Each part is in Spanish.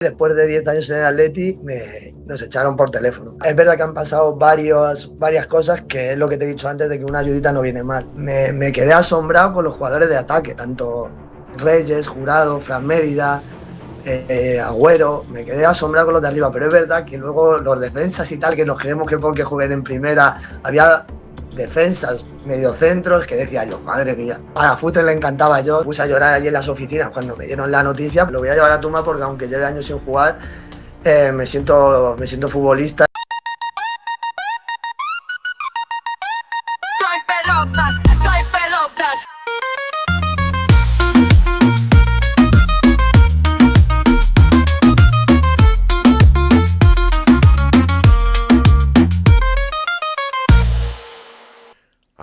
Después de 10 años en el Atleti, nos echaron por teléfono. Es verdad que han pasado varias cosas, que es lo que te he dicho antes, de que una ayudita no viene mal. Me quedé asombrado con los jugadores de ataque, tanto Reyes, Jurado, Fran Mérida, Agüero. Me quedé asombrado con los de arriba, pero es verdad que luego los defensas y tal, que nos creemos que porque jueguen en primera, había defensas, mediocentros, que decía yo, madre mía. A Futre le encantaba. Yo puse a llorar allí en las oficinas cuando me dieron la noticia. Lo voy a llevar a tumba porque aunque lleve años sin jugar, me siento futbolista. Soy pelotas, soy pelotas.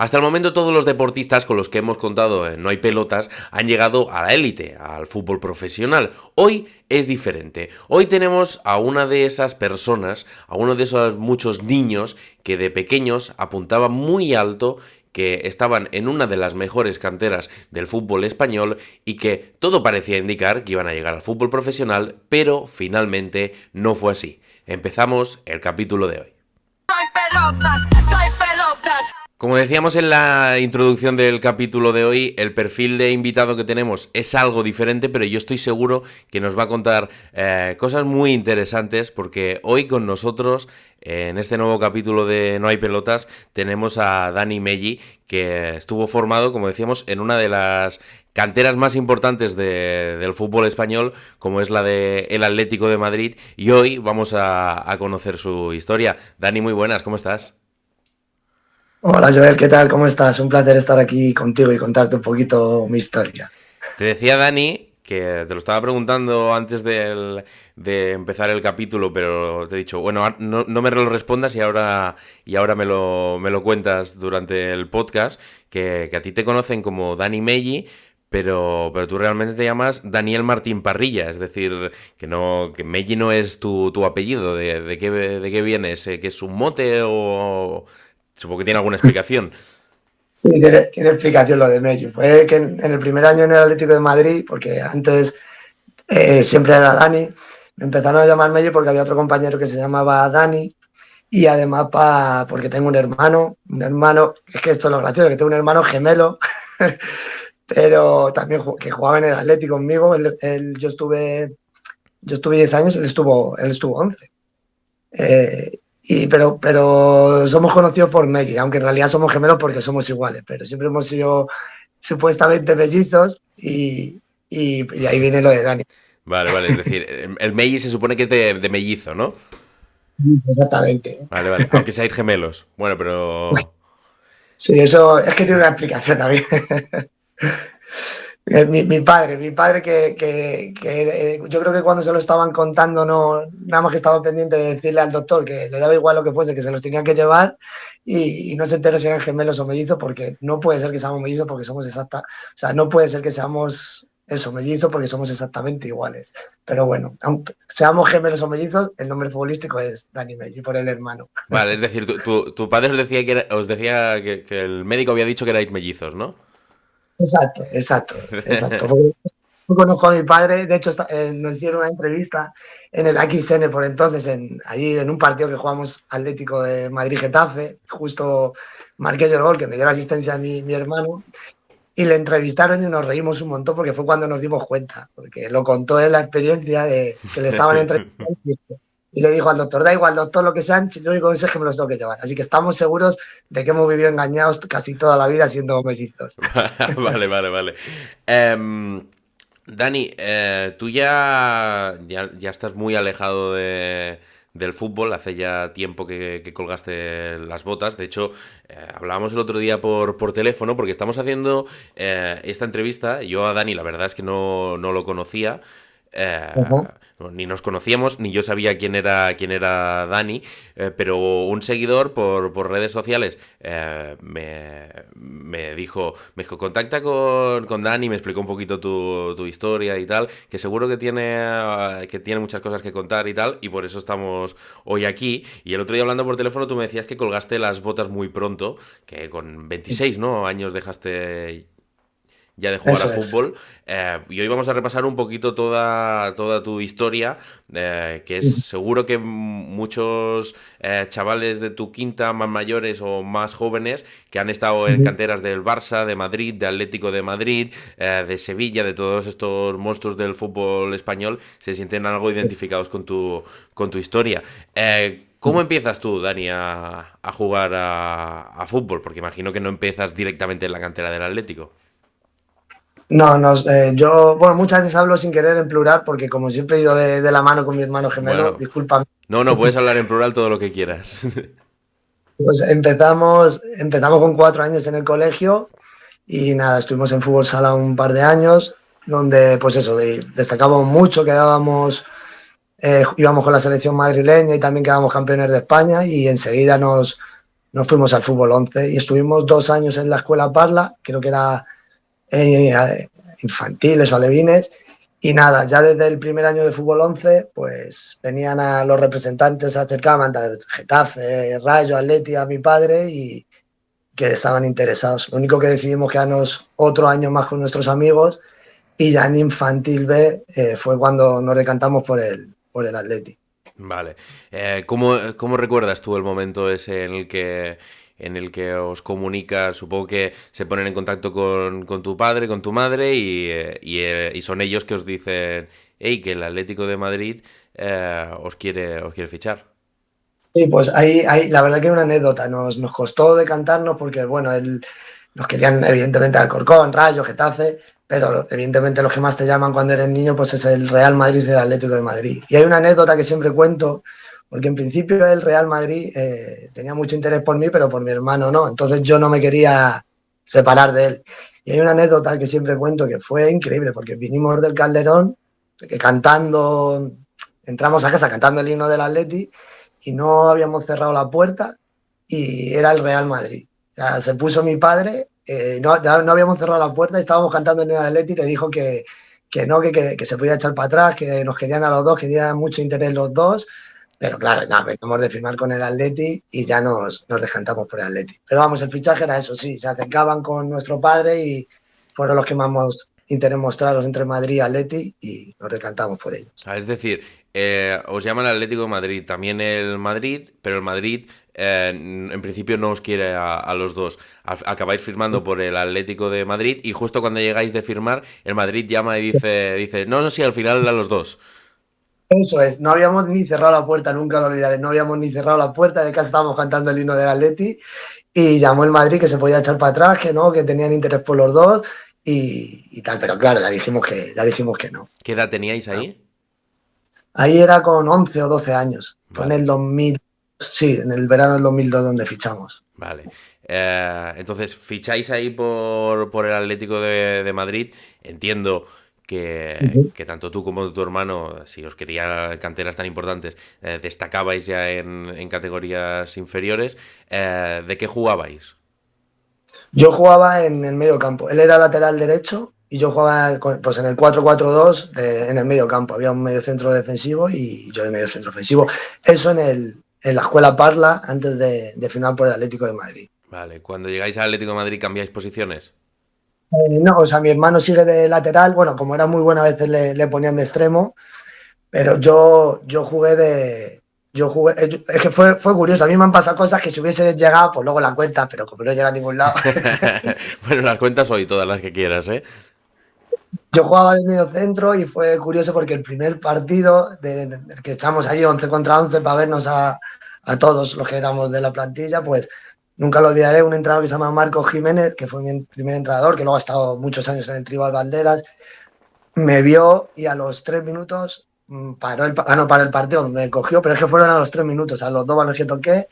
Hasta el momento todos los deportistas con los que hemos contado en No hay pelotas han llegado a la élite, al fútbol profesional. Hoy es diferente. Hoy tenemos a una de esas personas, a uno de esos muchos niños que de pequeños apuntaban muy alto, que estaban en una de las mejores canteras del fútbol español y que todo parecía indicar que iban a llegar al fútbol profesional, pero finalmente no fue así. Empezamos el capítulo de hoy. Soy pelotas, soy pelotas. Como decíamos en la introducción del capítulo de hoy, el perfil de invitado que tenemos es algo diferente, pero yo estoy seguro que nos va a contar cosas muy interesantes, porque hoy con nosotros, en este nuevo capítulo de No hay pelotas, tenemos a Dani Meggi, que estuvo formado, como decíamos, en una de las canteras más importantes del fútbol español, como es la del Atlético de Madrid, y hoy vamos a conocer su historia. Dani, muy buenas, ¿cómo estás? Hola Joel, ¿qué tal? ¿Cómo estás? Un placer estar aquí contigo y contarte un poquito mi historia. Te decía, Dani, que te lo estaba preguntando antes de empezar el capítulo, pero te he dicho, bueno, no me lo respondas y ahora me lo cuentas durante el podcast, que a ti te conocen como Dani Meggi, pero tú realmente te llamas Daniel Martín Parrilla, es decir, que Meggi no es tu apellido. ¿De qué vienes? ¿Que es un mote o...? Supongo que tiene alguna explicación. Sí, tiene explicación lo de Messi. Fue que en el primer año en el Atlético de Madrid, porque antes siempre era Dani, me empezaron a llamar Messi porque había otro compañero que se llamaba Dani, y además porque tengo un hermano, es que esto es lo gracioso, que tengo un hermano gemelo, pero también que jugaba en el Atlético conmigo. Yo estuve 10 años, él estuvo 11. Pero somos conocidos por Messi, aunque en realidad somos gemelos porque somos iguales, pero siempre hemos sido supuestamente mellizos, y ahí viene lo de Dani. Vale, es decir, el Meggi se supone que es de mellizo, ¿no? Exactamente. Vale, aunque seáis gemelos. Bueno, pero... Sí, eso es que tiene una explicación también. Mi padre que yo creo que cuando se lo estaban contando, no, nada más que estaba pendiente de decirle al doctor que le daba igual lo que fuese, que se los tenían que llevar, y no se enteró si eran gemelos o mellizos, porque no puede ser que seamos mellizos porque somos o sea, no puede ser que seamos eso, mellizos, porque somos exactamente iguales. Pero bueno, aunque seamos gemelos o mellizos, el nombre futbolístico es Dani Meggi, por el hermano. Vale, es decir, tu padre os decía que el médico había dicho que erais mellizos, ¿no? Exacto. Yo conozco a mi padre, de hecho nos hicieron una entrevista en el XN por entonces, allí en un partido que jugamos Atlético de Madrid-Getafe, justo marqué yo el gol, que me dio la asistencia a mi hermano, y le entrevistaron y nos reímos un montón porque fue cuando nos dimos cuenta, porque lo contó él la experiencia de que le estaban entrevistando, y le dijo al doctor, da igual doctor lo que sean, lo único que sé es que me los tengo que llevar. Así que estamos seguros de que hemos vivido engañados casi toda la vida siendo mellizos. Vale. Dani, tú ya estás muy alejado del fútbol, hace ya tiempo que colgaste las botas. De hecho, hablábamos el otro día por teléfono porque estamos haciendo esta entrevista. Yo a Dani la verdad es que no lo conocía. Uh-huh. Ni nos conocíamos, ni yo sabía quién era Dani, pero un seguidor por redes sociales me dijo, contacta con Dani, me explicó un poquito tu historia y tal, que seguro que tiene muchas cosas que contar y tal, y por eso estamos hoy aquí. Y el otro día hablando por teléfono tú me decías que colgaste las botas muy pronto, que con 26, ¿no?, años dejaste ya de jugar a Eso es. fútbol. Y hoy vamos a repasar un poquito toda tu historia, que es seguro que muchos chavales de tu quinta, más mayores o más jóvenes, que han estado en Ujú. canteras del Barça, de Madrid, de Atlético de Madrid, de Sevilla, de todos estos monstruos del fútbol español, se sienten algo identificados con tu historia. ¿Cómo empiezas tú, Dani, a jugar a fútbol? Porque imagino que no empiezas directamente en la cantera del Atlético. No, no, yo, bueno, muchas veces hablo sin querer en plural porque como siempre he ido de la mano con mi hermano gemelo, Bueno, disculpa. no, puedes hablar en plural todo lo que quieras. Pues empezamos con 4 años en el colegio y nada, estuvimos en fútbol sala un par de años, donde pues eso, destacábamos mucho, íbamos con la selección madrileña y también quedábamos campeones de España y enseguida nos fuimos al fútbol 11 y estuvimos 2 años en la escuela Parla, creo que era infantiles o alevines. Y nada, ya desde el primer año de fútbol 11, pues venían a los representantes, se acercaban, Getafe, Rayo, Atleti, a mi padre y que estaban interesados. Lo único que decidimos quedarnos otro año más con nuestros amigos y ya en infantil B fue cuando nos decantamos por el Atleti. Vale. ¿Cómo recuerdas tú el momento ese en el que os comunicas? Supongo que se ponen en contacto con tu padre, con tu madre, y son ellos que os dicen, hey, que el Atlético de Madrid os quiere fichar. Sí, pues ahí la verdad que hay una anécdota. Nos costó decantarnos porque, bueno, nos querían evidentemente Alcorcón, Rayo, Getafe, pero evidentemente los que más te llaman cuando eres niño pues es el Real Madrid y el Atlético de Madrid. Y hay una anécdota que siempre cuento, porque en principio el Real Madrid tenía mucho interés por mí, pero por mi hermano no. Entonces yo no me quería separar de él. Y hay una anécdota que siempre cuento que fue increíble, porque vinimos del Calderón, que entramos a casa cantando el himno del Atleti y no habíamos cerrado la puerta y era el Real Madrid. O sea, se puso mi padre, no habíamos cerrado la puerta y estábamos cantando el himno del Atleti y le dijo que no, que se podía echar para atrás, que nos querían a los dos, que tenían mucho interés los dos. Pero claro, nada, venimos de firmar con el Atleti y ya nos descantamos por el Atleti. Pero vamos, el fichaje era eso, sí, se acercaban con nuestro padre y fueron los que más interés mostraron entre Madrid y Atleti y nos decantamos por ellos. Es decir, os llama el Atlético de Madrid, también el Madrid, pero el Madrid en principio no os quiere a los dos. Acabáis firmando por el Atlético de Madrid y justo cuando llegáis de firmar, el Madrid llama y dice, no, no, sí, al final a los dos. Eso es, no habíamos ni cerrado la puerta, nunca lo olvidaré, no habíamos ni cerrado la puerta, de casa estábamos cantando el himno del Atleti y llamó el Madrid que se podía echar para atrás, que no, que tenían interés por los dos y tal, pero claro, ya dijimos que no. ¿Qué edad teníais ahí? Ahí era con 11 o 12 años, fue en Vale, el 2000, sí, en el verano del 2002 donde fichamos. vale. Entonces, ficháis ahí por el Atlético de Madrid. Entiendo que tanto tú como tu hermano, si os quería canteras tan importantes, destacabais ya en categorías inferiores. ¿De qué jugabais? Yo jugaba en el medio campo, él era lateral derecho y yo jugaba pues en el 4-4-2 en el medio campo, había un medio centro defensivo y yo de medio centro ofensivo. Eso en la escuela Parla antes de firmar por el Atlético de Madrid. Vale, cuando llegáis al Atlético de Madrid cambiáis posiciones. No, o sea, mi hermano sigue de lateral, bueno, como era muy buena a veces le ponían de extremo, pero es que fue curioso, a mí me han pasado cosas que si hubiese llegado, pues luego la cuentas, pero como no llega a ningún lado. Bueno, las cuentas hoy, todas las que quieras, ¿eh? Yo jugaba de medio centro y fue curioso porque el primer partido que echamos allí 11 contra 11 para vernos a todos los que éramos de la plantilla, pues nunca lo olvidaré, un entrenador que se llama Marcos Jiménez, que fue mi primer entrenador, que luego ha estado muchos años en el Tribal Banderas, me vio y a los 3 minutos paró el partido, me cogió, pero es que fueron a los 3 minutos, a los 2 balones que toqué,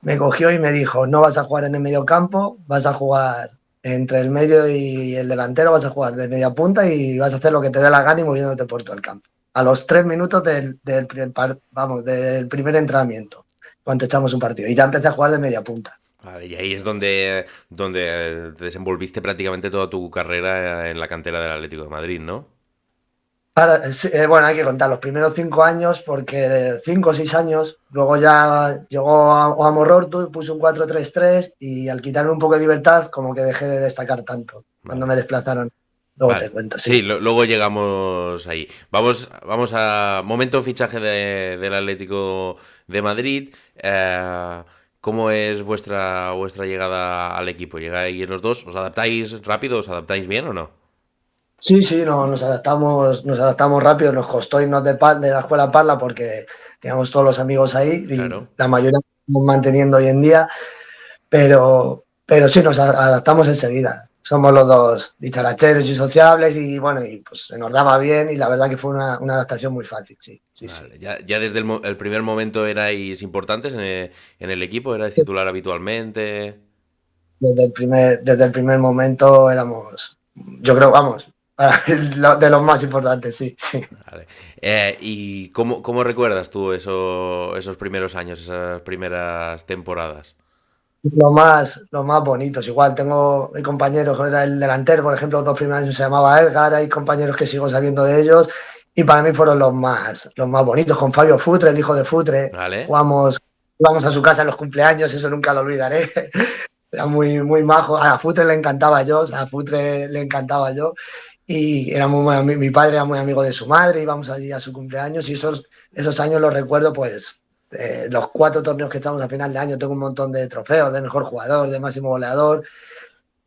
me cogió y me dijo, no vas a jugar en el medio campo, vas a jugar entre el medio y el delantero, vas a jugar de media punta y vas a hacer lo que te dé la gana y moviéndote por todo el campo. A los 3 minutos del primer entrenamiento, cuando echamos un partido. Y ya empecé a jugar de media punta. Vale, y ahí es donde desenvolviste prácticamente toda tu carrera en la cantera del Atlético de Madrid, ¿no? Ahora, sí, bueno, hay que contar los primeros 5 años, porque 5 o 6 años, luego ya llegó a Morortu, puse un 4-3-3 y al quitarme un poco de libertad, como que dejé de destacar tanto cuando Vale. me desplazaron. luego Vale. te cuento, Sí, sí. luego llegamos ahí. Vamos a momento fichaje del Atlético de Madrid. ¿Cómo es vuestra llegada al equipo? ¿Llegáis los dos? ¿Os adaptáis rápido? ¿Os adaptáis bien o no? Sí, sí, no, nos adaptamos rápido, nos costó irnos de la escuela Parla porque teníamos todos los amigos ahí y Claro. la mayoría estamos manteniendo hoy en día, pero sí, nos adaptamos enseguida. Somos los dos dicharacheros y sociables y bueno, y pues se nos daba bien y la verdad que fue una adaptación muy fácil, sí, sí, sí. Vale. Ya desde el primer momento erais importantes en el equipo, erais titular habitualmente. Desde el primer momento éramos, yo creo, vamos, de los más importantes, sí, sí. Vale. ¿Y cómo recuerdas tú esos primeros años, esas primeras temporadas? Los más bonitos. Igual tengo mi compañero que era el delantero, por ejemplo, los 2 primeros años se llamaba Edgar, hay compañeros que sigo sabiendo de ellos y para mí fueron los más bonitos. Con Fabio Futre, el hijo de Futre, ¿Vale? jugamos a su casa en los cumpleaños, eso nunca lo olvidaré. Era muy, muy majo. A Futre le encantaba yo, a Futre le encantaba yo. Y era mi padre era muy amigo de su madre, íbamos allí a su cumpleaños y esos años los recuerdo pues los 4 torneos que echamos a final de año, tengo un montón de trofeos de mejor jugador, de máximo goleador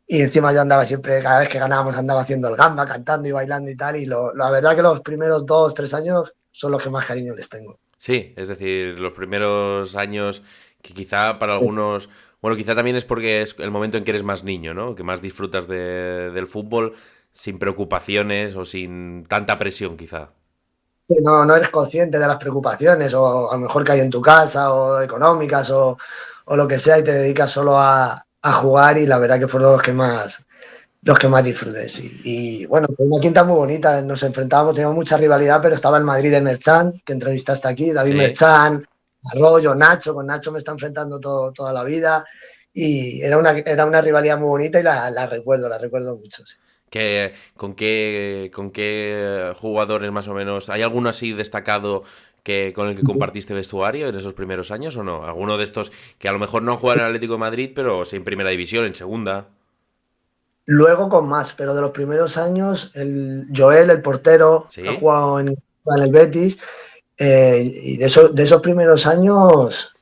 y encima yo andaba siempre, cada vez que ganábamos andaba haciendo el gamba, cantando y bailando y tal y la verdad que los primeros 2, 3 años son los que más cariño les tengo. Sí, es decir, los primeros años que quizá para algunos, bueno, quizá también es porque es el momento en que eres más niño, ¿no? Que más disfrutas del fútbol sin preocupaciones o sin tanta presión, quizá. No, no eres consciente de las preocupaciones o a lo mejor que hay en tu casa o económicas o lo que sea y te dedicas solo a jugar y la verdad que fueron los que más disfruté, sí. Y bueno, fue una quinta muy bonita, nos enfrentábamos, teníamos mucha rivalidad, pero estaba el Madrid de Merchan, que entrevistaste aquí, David Sí. Merchan, Arroyo, Nacho, con Nacho me está enfrentando toda la vida y era una rivalidad muy bonita y la recuerdo mucho, sí. ¿Con qué jugadores más o menos? ¿Hay alguno así destacado con el que compartiste vestuario en esos primeros años o no? ¿Alguno de estos que a lo mejor no juega en el Atlético de Madrid, pero sí en primera división, en segunda? Luego con más, pero de los primeros años, el Joel, el portero, ha ¿Sí? jugado en el Betis, y de esos primeros años,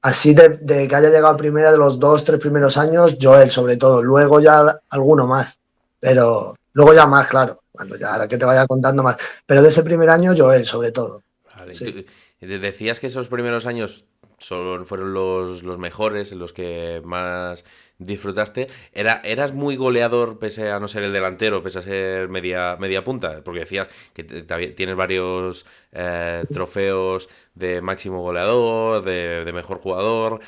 así de que haya llegado a primera de los 2, 3 primeros años, Joel sobre todo, luego ya alguno más, pero luego ya más, claro, cuando ya ahora que te vaya contando más, pero de ese primer año Joel sobre todo, Vale. sí. Decías que esos primeros años fueron los mejores, en los que más disfrutaste. ¿Eras muy goleador pese a no ser el delantero, pese a ser media punta? Porque decías que tienes varios trofeos de máximo goleador, de mejor jugador,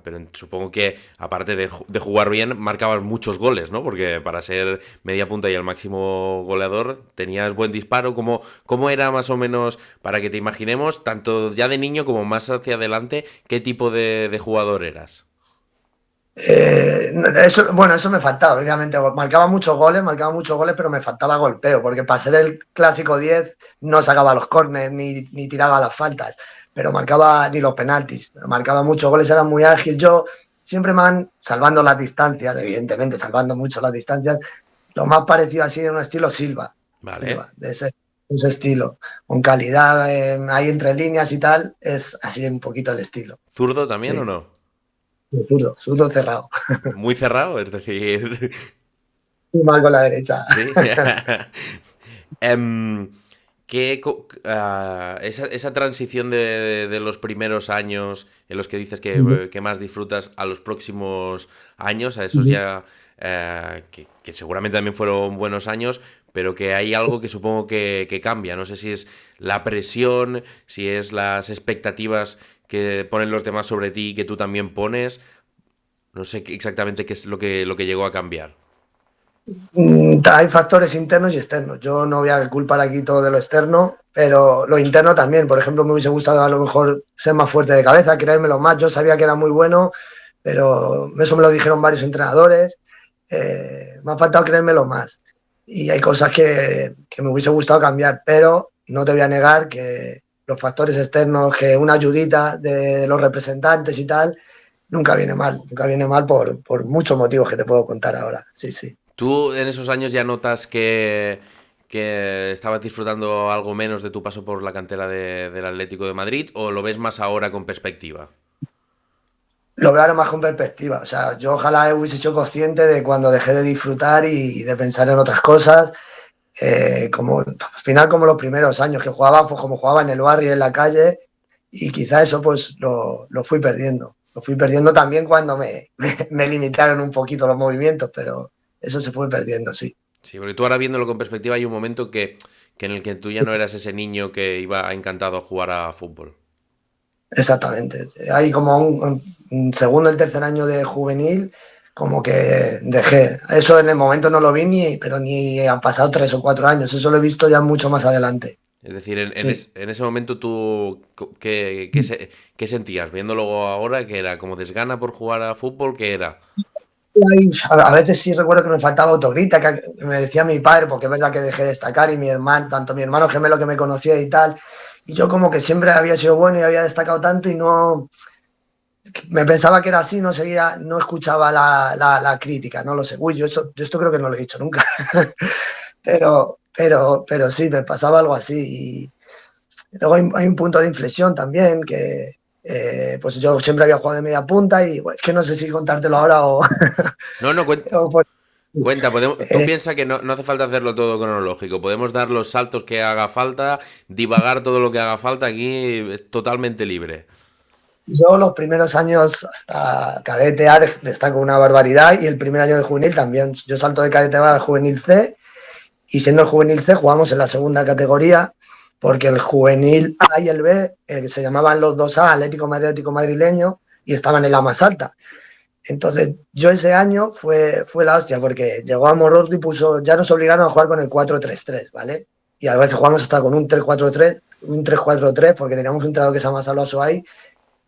pero supongo que aparte de jugar bien, marcabas muchos goles, ¿no? Porque para ser media punta y el máximo goleador tenías buen disparo. ¿Cómo era más o menos, para que te imaginemos, tanto ya de niño como más hacia adelante, qué tipo de jugador eras? Bueno, eso me faltaba, obviamente. Marcaba muchos goles, pero me faltaba golpeo, porque para ser el clásico 10 no sacaba los córneres ni tiraba las faltas, pero marcaba ni los penaltis. Marcaba muchos goles, era muy ágil. Yo siempre me van salvando las distancias, evidentemente, salvando mucho las distancias. Lo más parecido así en un estilo Silva, Vale. de ese estilo, con calidad ahí entre líneas y tal, es así un poquito el estilo. ¿Zurdo también o Sí, no? zurdo, zurdo cerrado. Muy cerrado, es decir, Y mal con la derecha. sí. Em, esa transición de los primeros años en los que dices que más disfrutas a los próximos años, a esos ya que seguramente también fueron buenos años, pero que hay algo que supongo que cambia. No sé si es la presión, si es las expectativas que ponen los demás sobre ti y que tú también pones. No sé exactamente qué es lo que llegó a cambiar. Hay factores internos y externos. Yo no voy a culpar aquí todo de lo externo, pero lo interno también. Por ejemplo, me hubiese gustado a lo mejor ser más fuerte de cabeza, creérmelo más. Yo sabía que era muy bueno, pero eso me lo dijeron varios entrenadores. Me ha faltado creérmelo más. Y hay cosas que me hubiese gustado cambiar, pero no te voy a negar que los factores externos, que una ayudita de los representantes y tal, nunca viene mal por muchos motivos que te puedo contar ahora. Sí, sí. ¿Tú en esos años ya notas que estabas disfrutando algo menos de tu paso por la cantera del Atlético de Madrid o lo ves más ahora con perspectiva? Lo veo ahora más con perspectiva. O sea, yo ojalá hubiese sido consciente de cuando dejé de disfrutar y de pensar en otras cosas. Como al final, como los primeros años que jugaba, pues como jugaba en el barrio, en la calle, y quizá eso pues lo fui perdiendo. Lo fui perdiendo también cuando me limitaron un poquito los movimientos, pero eso se fue perdiendo, sí. Sí, porque tú ahora viéndolo con perspectiva hay un momento que en el que tú ya no eras ese niño que iba encantado a jugar a fútbol. Exactamente. Hay como un segundo y tercer año de juvenil, como que dejé. Eso en el momento no lo vi pero ni han pasado 3 o 4 años. Eso lo he visto ya mucho más adelante. Es decir, Sí. en ese momento tú, ¿qué sentías? Viéndolo ahora, que era como desgana por jugar a fútbol, ¿qué era? Y a veces sí recuerdo que me faltaba autogrita, que me decía mi padre, porque es verdad que dejé de destacar, y mi hermano, tanto mi hermano gemelo que me conocía y tal. Y yo como que siempre había sido bueno y había destacado tanto y no, me pensaba que era así, no seguía, no escuchaba la crítica, no lo sé. Uy, yo esto creo que no lo he dicho nunca. Pero sí, me pasaba algo así. Y luego hay un punto de inflexión también, que pues yo siempre había jugado de media punta y bueno, es que no sé si contártelo ahora o, No, no, o pues, cuenta, tú eh, piensas que no hace falta hacerlo todo cronológico, podemos dar los saltos que haga falta, divagar todo lo que haga falta, aquí es totalmente libre. yo los primeros años hasta cadete A destaco una barbaridad y el primer año de juvenil también. Yo salto de cadete A al juvenil C y siendo el juvenil C jugamos en la segunda categoría porque el juvenil A y el B se llamaban los 2A, Atlético Madrileño, y estaban en la más alta. Entonces, yo ese año fue la hostia, porque llegó a Mororto y ya nos obligaron a jugar con el 4-3-3, ¿vale? Y a veces jugamos hasta con un 3-4-3, porque teníamos un entrenador que se llama Salva ahí,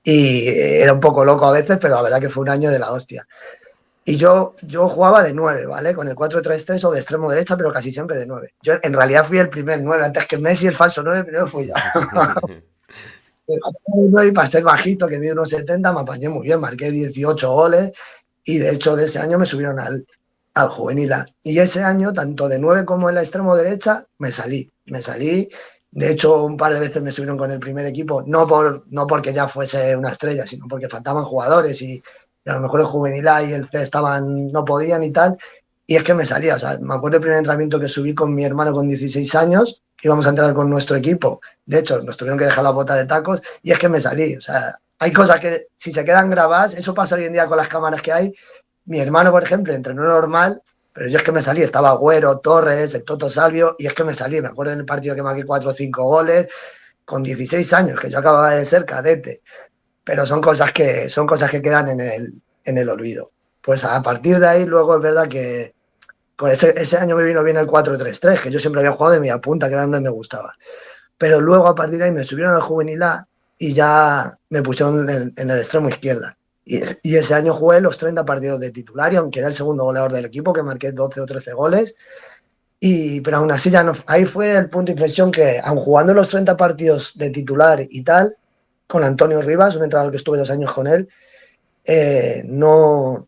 y era un poco loco a veces, pero la verdad que fue un año de la hostia. Y yo jugaba de 9, ¿vale? Con el 4-3-3 o de extremo derecha, pero casi siempre de 9. Yo en realidad fui el primer 9, antes que Messi, el falso 9, primero fui yo. Y para ser bajito, que mide unos 70, me apañé muy bien, marqué 18 goles y de hecho de ese año me subieron al juvenil A. Y ese año, tanto de 9 como en la extremo derecha, me salí. De hecho, un par de veces me subieron con el primer equipo, no porque ya fuese una estrella, sino porque faltaban jugadores y a lo mejor el juvenil A y el C no podían y tal. Y es que me salía, o sea, me acuerdo del primer entrenamiento que subí con mi hermano con 16 años, que íbamos a entrar con nuestro equipo. De hecho, nos tuvieron que dejar la bota de tacos y es que me salí. O sea, hay cosas que si se quedan grabadas, eso pasa hoy en día con las cámaras que hay. Mi hermano, por ejemplo, entrenó normal, pero yo es que me salí. Estaba Agüero, Torres, el Toto Salvio, y es que me salí. Me acuerdo en el partido que marqué 4 o 5 goles con 16 años, que yo acababa de ser cadete. Pero son cosas que quedan en el olvido. Pues a partir de ahí, luego es verdad que con ese año me vino bien el 4-3-3, que yo siempre había jugado de media punta, que era donde me gustaba. Pero luego a partir de ahí me subieron al juvenil A y ya me pusieron en el extremo izquierda. Y ese año jugué los 30 partidos de titular y aunque era el segundo goleador del equipo, que marqué 12 o 13 goles, pero aún así ya no, ahí fue el punto de inflexión que, aun jugando los 30 partidos de titular y tal, con Antonio Rivas, un entrenador que estuve 2 años con él, no,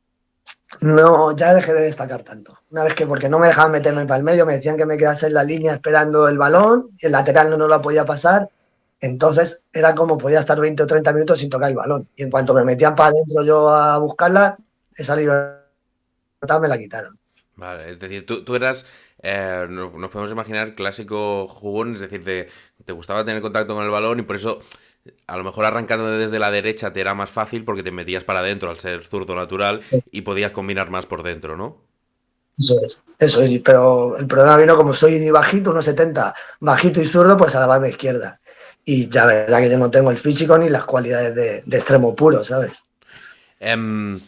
no, ya dejé de destacar tanto. Una vez que, porque no me dejaban meterme para el medio, me decían que me quedase en la línea esperando el balón, y el lateral no lo podía pasar, entonces era como podía estar 20 o 30 minutos sin tocar el balón. Y en cuanto me metían para adentro yo a buscarla, esa libertad me la quitaron. Vale, es decir, tú eras, nos podemos imaginar, clásico jugón, es decir, te gustaba tener contacto con el balón y por eso a lo mejor arrancando desde la derecha te era más fácil porque te metías para adentro al ser zurdo natural y podías combinar más por dentro, ¿no? Eso es, pero el problema vino como soy bajito, 1,70, bajito y zurdo, pues a la banda izquierda. Y ya verdad que yo no tengo el físico ni las cualidades de extremo puro, ¿sabes? Em,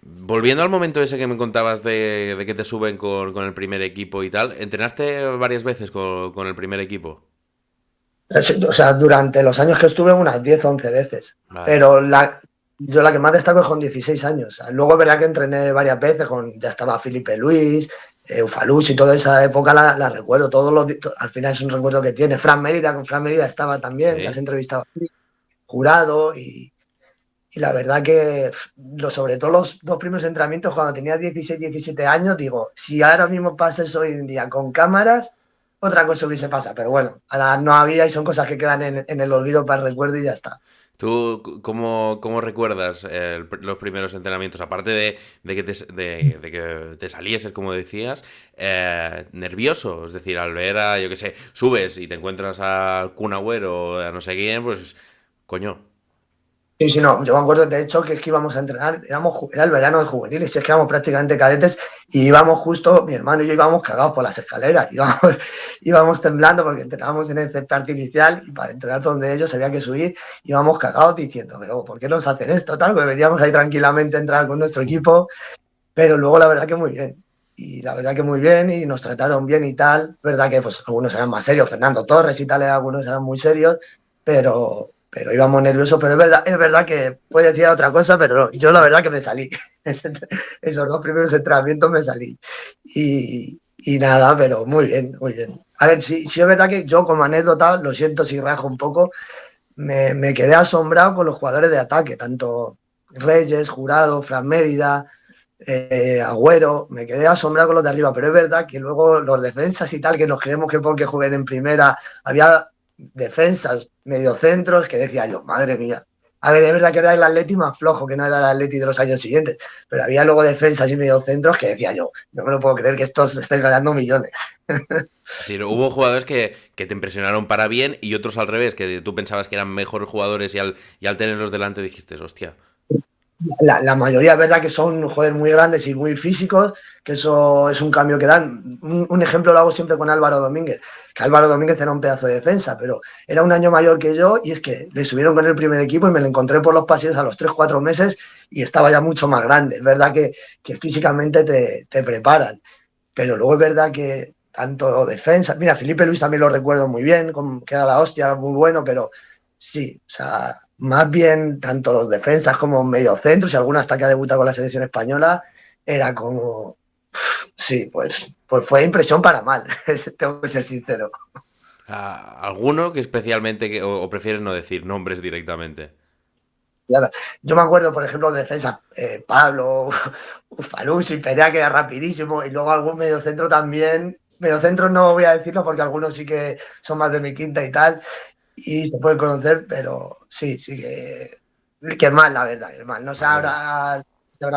Volviendo al momento ese que me contabas de que te suben con el primer equipo y tal, ¿entrenaste varias veces con el primer equipo? O sea, durante los años que estuve, unas 10 o 11 veces. Vale. Pero yo la que más destaco es con 16 años. O sea, luego es verdad que entrené varias veces, ya estaba Felipe Luis, Ufaluz y toda esa época la recuerdo. Al final es un recuerdo que tiene. Con Fran Mérida estaba también, que has Sí. entrevistado aquí, Jurado. Y la verdad que, sobre todo los dos primeros entrenamientos, cuando tenía 16, 17 años, digo, si ahora mismo pasa eso hoy en día con cámaras, otra cosa hubiese pasado. Pero bueno, ahora no había y son cosas que quedan en el olvido para el recuerdo y ya está. ¿Tú cómo recuerdas los primeros entrenamientos? Aparte de que te salieses, como decías, nervioso. Es decir, al ver a, yo qué sé, subes y te encuentras al Kun Agüero o a no sé quién, pues, coño. Sí, sí, no, yo me acuerdo de hecho que es que íbamos a entrenar, era el verano de juveniles, y es que éramos prácticamente cadetes y íbamos justo, mi hermano y yo íbamos cagados por las escaleras, íbamos temblando porque entrenábamos en el césped artificial y para entrenar donde ellos había que subir, íbamos cagados diciendo, pero ¿por qué nos hacen esto? Tal, pues veníamos ahí tranquilamente a entrenar con nuestro equipo, pero luego la verdad que muy bien. Y la verdad que muy bien y nos trataron bien y tal. Verdad que pues algunos eran más serios, Fernando Torres y tal, algunos eran muy serios, pero íbamos nerviosos. Pero es verdad que puede decir otra cosa, pero no, yo la verdad que me salí. Esos dos primeros entrenamientos me salí. Y nada, pero muy bien, muy bien. A ver, sí es verdad que yo como anécdota, lo siento si rajo un poco, me quedé asombrado con los jugadores de ataque, tanto Reyes, Jurado, Fran Mérida, Agüero, me quedé asombrado con los de arriba, pero es verdad que luego los defensas y tal, que nos creemos que porque jueguen en primera, había defensas, mediocentros, que decía yo, madre mía. A ver, es verdad que era el Atleti más flojo, que no era el Atleti de los años siguientes, pero había luego defensas y mediocentros que decía yo, no me lo puedo creer que estos estén ganando millones. Es decir, hubo jugadores que te impresionaron para bien y otros al revés, que tú pensabas que eran mejores jugadores y al tenerlos delante dijiste, hostia. La mayoría es verdad que son joder, muy grandes y muy físicos, que eso es un cambio que dan. Un ejemplo lo hago siempre con Álvaro Domínguez, que Álvaro Domínguez era un pedazo de defensa, pero era un año mayor que yo y es que le subieron con el primer equipo y me lo encontré por los pasillos a los 3 4 meses y estaba ya mucho más grande. Es verdad que físicamente te preparan, pero luego es verdad que tanto defensa, mira, Felipe Luis también lo recuerdo muy bien, que era la hostia, muy bueno, pero sí, o sea, más bien tanto los defensas como mediocentros y alguna hasta que ha debutado con la selección española, era como, sí, pues fue impresión para mal, tengo que ser sincero. ¿Alguno que especialmente, o prefieres no decir nombres directamente? Yo me acuerdo, por ejemplo, de defensa, Pablo, Ufalusi, Perea, que era rapidísimo, y luego algún mediocentro también. Mediocentros no voy a decirlo porque algunos sí que son más de mi quinta y tal, y se pueden conocer, pero sí que mal, la verdad, que mal. No se habrá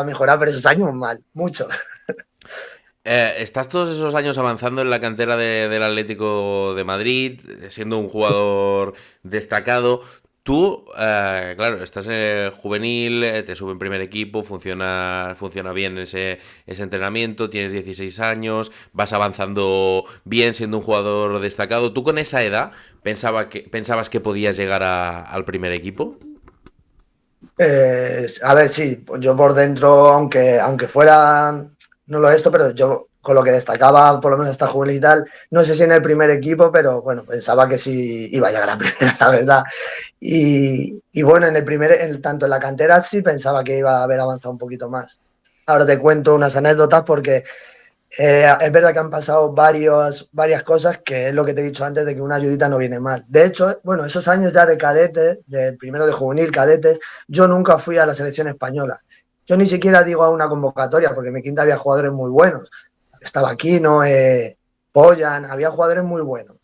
mejorado, pero esos años mal, mucho. Estás todos esos años avanzando en la cantera del Atlético de Madrid, siendo un jugador destacado. Tú, claro, estás en el juvenil, te sube en primer equipo, funciona bien ese entrenamiento, tienes 16 años, vas avanzando bien siendo un jugador destacado. ¿Tú con esa edad pensabas que podías llegar al primer equipo? A ver, sí, pues yo por dentro, aunque fuera, no lo esto, pero yo con lo que destacaba, por lo menos hasta juvenil y tal, no sé si en el primer equipo, pero bueno, pensaba que sí iba a llegar a primera, la verdad. Y bueno, tanto en la cantera sí pensaba que iba a haber avanzado un poquito más. Ahora te cuento unas anécdotas porque es verdad que han pasado varias cosas, que es lo que te he dicho antes de que una ayudita no viene mal. De hecho, bueno, esos años ya de cadete, de primero de juvenil, cadetes, yo nunca fui a la selección española. Yo ni siquiera digo a una convocatoria, porque en mi quinta había jugadores muy buenos. Estaba Aquino, Poyan, había jugadores muy buenos.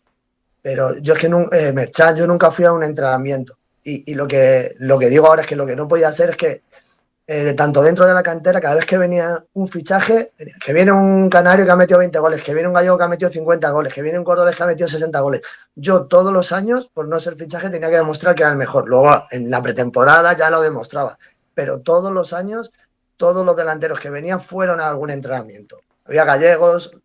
Pero yo es que Merchan, yo nunca fui a un entrenamiento. Y lo que digo ahora es que lo que no podía hacer es que tanto dentro de la cantera, cada vez que venía un fichaje, que viene un canario que ha metido 20 goles, que viene un gallego que ha metido 50 goles, que viene un cordobés que ha metido 60 goles. Yo todos los años, por no ser fichaje, tenía que demostrar que era el mejor. Luego, en la pretemporada ya lo demostraba. Pero todos los años, todos los delanteros que venían fueron a algún entrenamiento. Había gallegos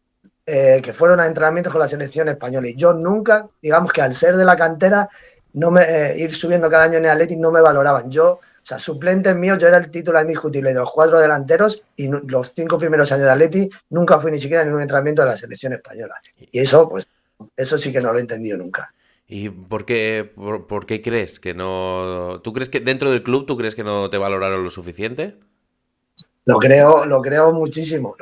que fueron a entrenamientos con la selección española. Y yo nunca, digamos que al ser de la cantera, ir subiendo cada año en el Athletic no me valoraban. O sea, suplentes míos, yo era el titular indiscutible de los 4 delanteros y los 5 primeros años de Atleti nunca fui ni siquiera en un entrenamiento de la selección española. Y eso, pues, eso sí que no lo he entendido nunca. ¿Y por qué crees que no? ¿Tú crees que dentro del club tú crees que no te valoraron lo suficiente? Lo creo muchísimo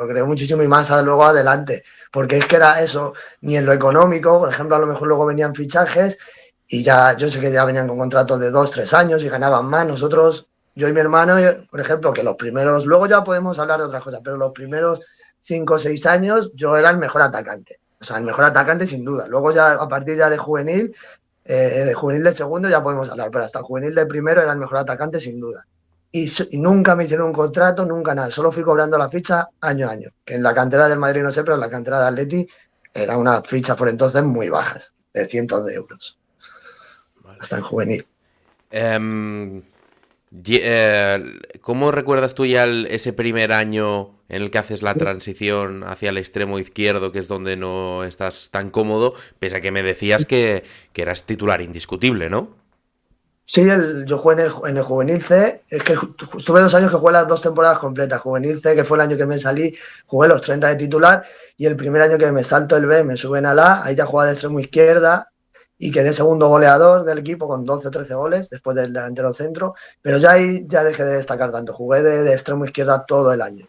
y más luego adelante, porque es que era eso, ni en lo económico, por ejemplo, a lo mejor luego venían fichajes y ya, yo sé que ya venían con contratos de 2 3 años y ganaban más. Nosotros, Yo y mi hermano, por ejemplo, que los primeros, luego ya podemos hablar de otras cosas, pero los primeros 5 o 6 años yo era el mejor atacante. O sea, el mejor atacante sin duda. Luego ya a partir ya de juvenil de segundo ya podemos hablar, pero hasta juvenil de primero era el mejor atacante sin duda. Y nunca me hicieron un contrato, nunca nada. Solo fui cobrando la ficha año a año. Que en la cantera del Madrid no sé, pero en la cantera de Atleti eran unas fichas por entonces muy bajas, de cientos de euros. Vale. Hasta en juvenil. ¿Cómo recuerdas tú ya ese primer año en el que haces la transición hacia el extremo izquierdo, que es donde no estás tan cómodo, pese a que me decías que eras titular indiscutible, ¿no? Sí, yo jugué en el Juvenil C, es que tuve 2 años que jugué las 2 temporadas completas. Juvenil C, que fue el año que me salí, jugué los 30 de titular, y el primer año que me salto el B, me suben al A, ahí ya jugaba de extremo izquierda y quedé segundo goleador del equipo con 12 o 13 goles después del delantero centro, pero ya ahí ya dejé de destacar tanto, jugué de extremo izquierda todo el año.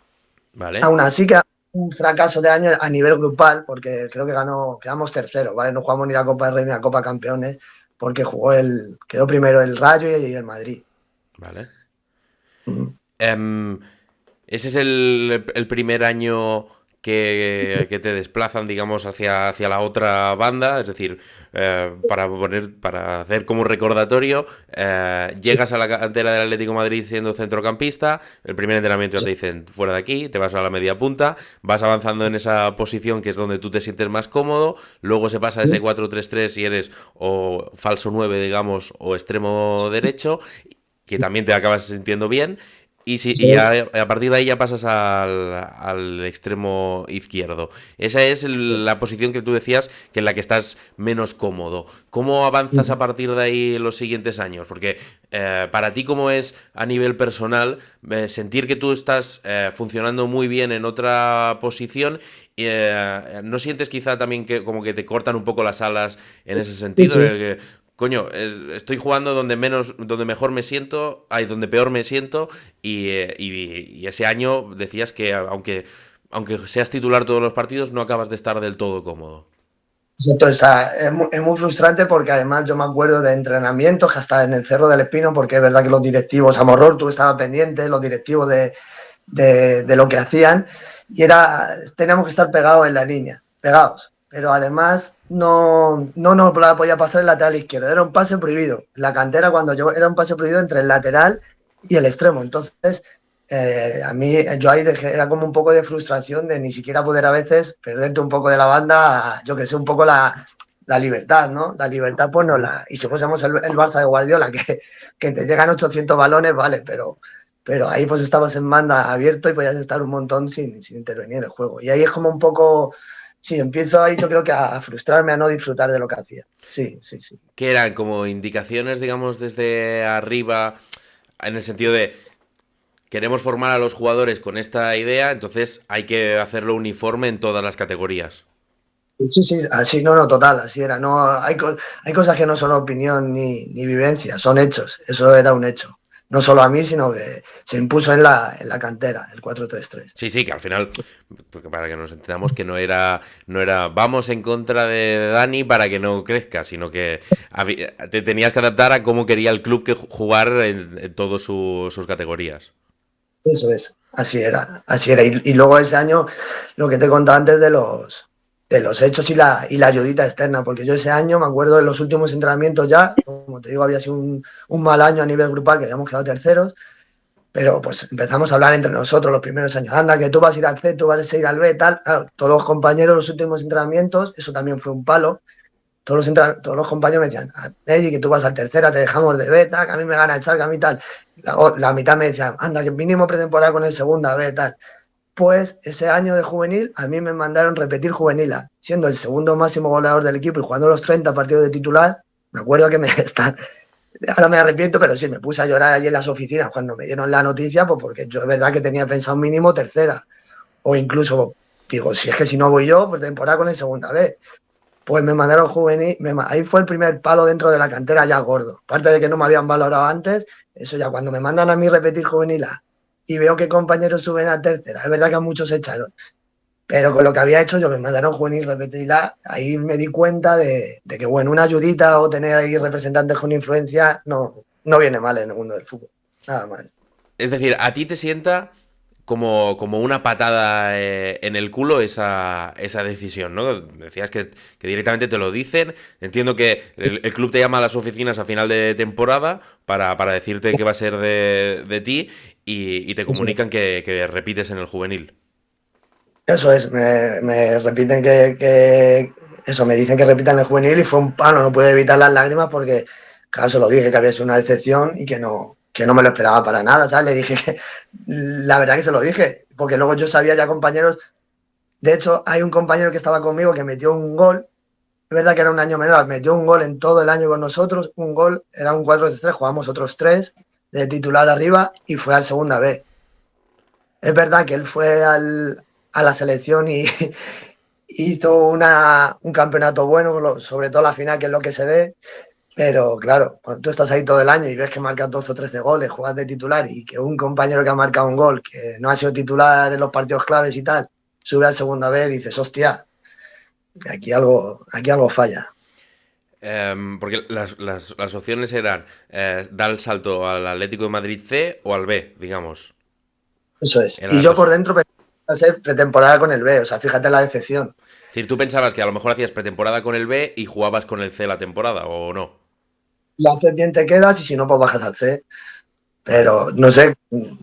Vale. Aún así que un fracaso de año a nivel grupal, porque creo que quedamos tercero, ¿vale? No jugamos ni la Copa del Rey ni la Copa Campeones, porque quedó primero el Rayo y el Madrid. Vale. Mm. Ese es el primer año que te desplazan, digamos, hacia la otra banda, es decir, para hacer como un recordatorio, llegas a la cantera del Atlético de Madrid siendo centrocampista, el primer entrenamiento te dicen fuera de aquí, te vas a la media punta, vas avanzando en esa posición que es donde tú te sientes más cómodo, luego se pasa a ese 4-3-3 y eres o falso 9, digamos, o extremo derecho, que también te acabas sintiendo bien. Y a partir de ahí ya pasas al extremo izquierdo. Esa es la posición que tú decías que en la que estás menos cómodo. ¿Cómo avanzas a partir de ahí en los siguientes años? Porque para ti, ¿cómo es a nivel personal sentir que tú estás funcionando muy bien en otra posición? ¿No sientes quizá también que como que te cortan un poco las alas en ese sentido? En el que, coño, estoy jugando donde mejor me siento, donde peor me siento, y ese año decías que aunque seas titular todos los partidos, no acabas de estar del todo cómodo. Exacto, es muy frustrante porque además yo me acuerdo de entrenamientos que hasta en el Cerro del Espino, porque es verdad que los directivos, a Morror, tú estabas pendiente, los directivos de lo que hacían, y teníamos que estar pegados en la línea, pegados. Pero además no nos la podía pasar el lateral izquierdo, era un pase prohibido. La cantera cuando yo era un pase prohibido entre el lateral y el extremo. Entonces, a mí yo ahí era como un poco de frustración de ni siquiera poder a veces perderte un poco de la banda, yo que sé, un poco la libertad, ¿no? La libertad pues no la... Y si fuésemos el Barça de Guardiola, que te llegan 800 balones, vale, pero ahí pues estabas en banda abierto y podías estar un montón sin intervenir en el juego. Y ahí es como un poco... Sí, empiezo ahí yo creo que a frustrarme, a no disfrutar de lo que hacía. Sí. ¿Qué eran como indicaciones, digamos, desde arriba, en el sentido de queremos formar a los jugadores con esta idea, entonces hay que hacerlo uniforme en todas las categorías? Sí, así, no, total, así era. No, hay cosas que no son opinión ni vivencia, son hechos. Eso era un hecho. No solo a mí, sino que se impuso en la cantera, el 4-3-3. Sí, que al final, porque para que nos entendamos, que no era vamos en contra de Dani para que no crezca, sino que te tenías que adaptar a cómo quería el club que jugar en todas sus categorías. Eso es, así era. Y luego ese año, lo que te he contado antes de los hechos y la ayudita externa, porque yo ese año me acuerdo de los últimos entrenamientos ya, como te digo, había sido un mal año a nivel grupal, que habíamos quedado terceros, pero pues empezamos a hablar entre nosotros los primeros años, anda, que tú vas a ir al C, tú vas a ir al B, tal. Claro, todos los compañeros, los últimos entrenamientos, eso también fue un palo. Todos los compañeros me decían, Eddie, que tú vas al tercera, te dejamos de B, tal, que a mí me gana el Schalke, a mí tal. La mitad me decían, anda, que mínimo pretemporada con el segunda B, tal. Pues ese año de juvenil a mí me mandaron repetir juvenil A, siendo el segundo máximo goleador del equipo y jugando los 30 partidos de titular. Me acuerdo que ahora me arrepiento, pero sí, me puse a llorar allí en las oficinas cuando me dieron la noticia, pues porque yo es verdad que tenía pensado mínimo tercera, o incluso, digo, si es que si no voy yo, pues temporada con el segunda B. Pues me mandaron juvenil, ahí fue el primer palo dentro de la cantera ya gordo. Aparte de que no me habían valorado antes, eso ya cuando me mandan a mí repetir juvenil A y veo que compañeros suben a tercera, es verdad que a muchos se echaron, pero con lo que había hecho yo me mandaron juvenil repetir A, ahí me di cuenta de que bueno, una ayudita o tener ahí representantes con influencia no viene mal en el mundo del fútbol. nada más. Es decir, a ti te sienta como una patada en el culo esa decisión, ¿no? Decías que directamente te lo dicen. Entiendo que el club te llama a las oficinas a final de temporada para decirte qué va a ser de ti y te comunican que repites en el juvenil. Eso es, me repiten eso, me dicen que repitan el juvenil y fue un palo, no pude evitar las lágrimas porque, claro, se lo dije que había sido una decepción y que no me lo esperaba para nada, ¿sabes? Le dije que, la verdad que se lo dije, porque luego yo sabía ya compañeros, de hecho hay un compañero que estaba conmigo que metió un gol, es verdad que era un año menor, metió un gol en todo el año con nosotros, un gol, era un 4-3, jugamos otros tres de titular arriba y fue al segunda B. Es verdad que él fue a la selección y hizo un campeonato bueno, sobre todo la final, que es lo que se ve, pero claro, cuando tú estás ahí todo el año y ves que marcas 12 o 13 goles, juegas de titular y que un compañero que ha marcado un gol, que no ha sido titular en los partidos claves y tal, sube a segunda vez y dices, hostia, aquí algo falla. Porque las opciones eran dar el salto al Atlético de Madrid C o al B, digamos. Eso es. Eran Y las yo por dos. dentro pensaba hacer pretemporada con el B, o sea, fíjate la decepción. Es decir, tú pensabas que a lo mejor hacías pretemporada con el B y jugabas con el C la temporada, ¿o no? Lo haces bien, te quedas y si no, pues bajas al C. Vale. Pero no sé,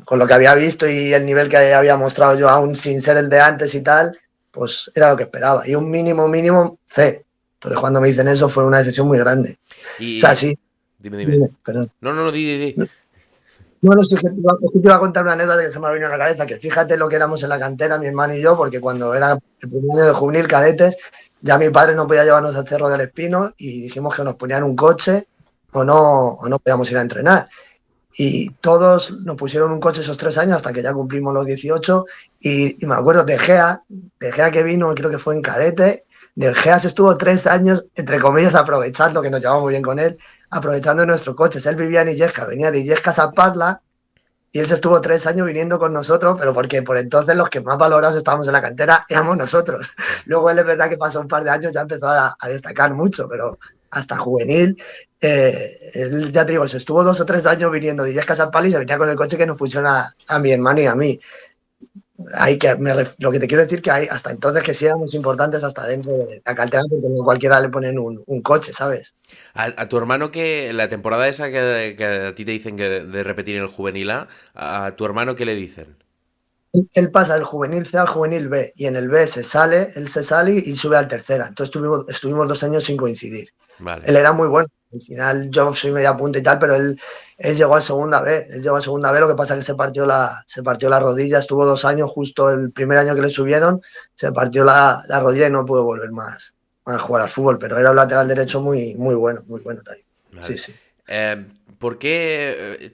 con lo que había visto y el nivel que había mostrado yo aún sin ser el de antes y tal, pues era lo que esperaba. Y un mínimo C. Entonces cuando me dicen eso fue una decisión muy grande. O sea, Y... sí, Dime, dime. dime, perdón. No, no, no, di. Bueno, sí, es que te iba a contar una anécdota que se me ha venido a la cabeza, que fíjate lo que éramos en la cantera, mi hermano y yo, porque cuando era el primer año de juvenil, cadetes, ya mi padre no podía llevarnos al Cerro del Espino y dijimos que nos ponían un coche o no podíamos ir a entrenar. Y todos nos pusieron un coche esos 3 años hasta que ya cumplimos los 18 y me acuerdo de Gea que vino, creo que fue en cadete, de Gea se estuvo 3 años, entre comillas, aprovechando, que nos llevamos muy bien con él, aprovechando nuestros coches. Él vivía en Illescas, venía de Illescas a Parla y él se estuvo 3 años viniendo con nosotros, pero porque por entonces los que más valorados estábamos en la cantera éramos nosotros. Luego él es verdad que pasó un par de años, ya empezó a destacar mucho, pero hasta juvenil, él ya te digo, se estuvo 2 o 3 años viniendo de Illescas a Parla y se venía con el coche que nos pusieron a mi hermano y a mí. Lo que te quiero decir que hay hasta entonces que sí éramos importantes hasta dentro de la cantera porque no cualquiera le ponen un coche, ¿sabes? A tu hermano que la temporada esa que a ti te dicen que de repetir en el juvenil a tu hermano ¿qué le dicen? Él pasa del juvenil C al juvenil B y en el B él se sale y sube al tercera. Entonces estuvimos 2 años sin coincidir. Vale. Él era muy bueno. Al final yo soy media punta y tal, pero él llegó a segunda B. Él llegó a segunda B, lo que pasa es que se partió la rodilla, estuvo 2 años, justo el primer año que le subieron, se partió la rodilla y no pudo volver más a jugar al fútbol, pero era un lateral derecho muy bueno también. Sí, Vale. sí.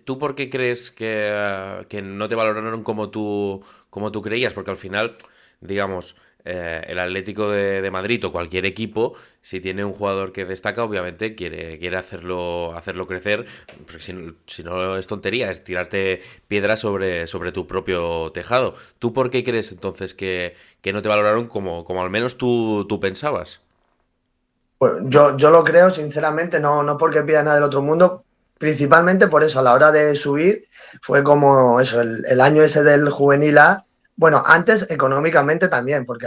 ¿Tú por qué crees que no te valoraron como tú creías? Porque al final, digamos, el Atlético de Madrid o cualquier equipo, si tiene un jugador que destaca, obviamente quiere hacerlo crecer, porque si no es tontería, es tirarte piedras sobre tu propio tejado. ¿Tú por qué crees entonces que no te valoraron como al menos tú pensabas? Pues yo lo creo, sinceramente, no porque pida nada del otro mundo, principalmente por eso, a la hora de subir, fue como eso, el año ese del juvenil A, bueno, antes económicamente también, porque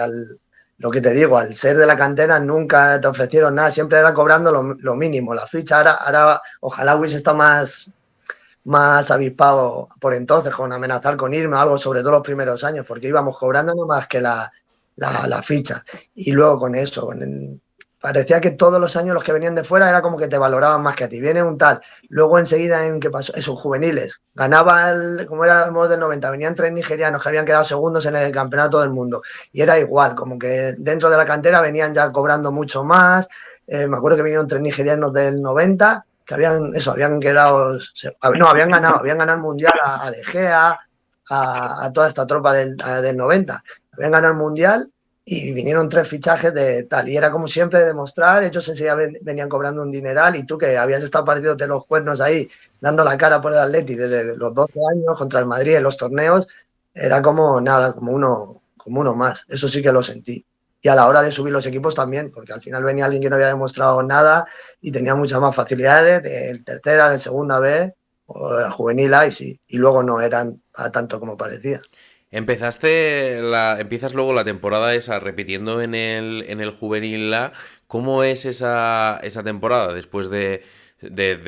lo que te digo, al ser de la cantera nunca te ofrecieron nada, siempre era cobrando lo mínimo, la ficha, ahora ojalá hubiese estado más avispado por entonces con amenazar con irme o algo, sobre todo los primeros años, porque íbamos cobrando no más que la ficha. Y luego con eso, parecía que todos los años los que venían de fuera era como que te valoraban más que a ti. Viene un tal, luego enseguida en qué pasó, esos juveniles, ganaba como éramos del 90, venían 3 nigerianos que habían quedado segundos en el campeonato del mundo y era igual, como que dentro de la cantera venían ya cobrando mucho más. Me acuerdo que vinieron 3 nigerianos del 90 que habían quedado, no, habían ganado el mundial a De Gea, a toda esta tropa del 90, habían ganado el mundial y vinieron 3 fichajes de tal. Y era como siempre demostrar, ellos enseguida venían cobrando un dineral y tú que habías estado partiéndote los cuernos ahí, dando la cara por el Atleti desde los 12 años contra el Madrid en los torneos, era como nada, como uno más. Eso sí que lo sentí. Y a la hora de subir los equipos también, porque al final venía alguien que no había demostrado nada y tenía muchas más facilidades, del tercera, de segunda B, juvenil A y sí, y luego no eran a tanto como parecía. Empiezas luego la temporada esa repitiendo en el Juvenil A. ¿Cómo es esa temporada después de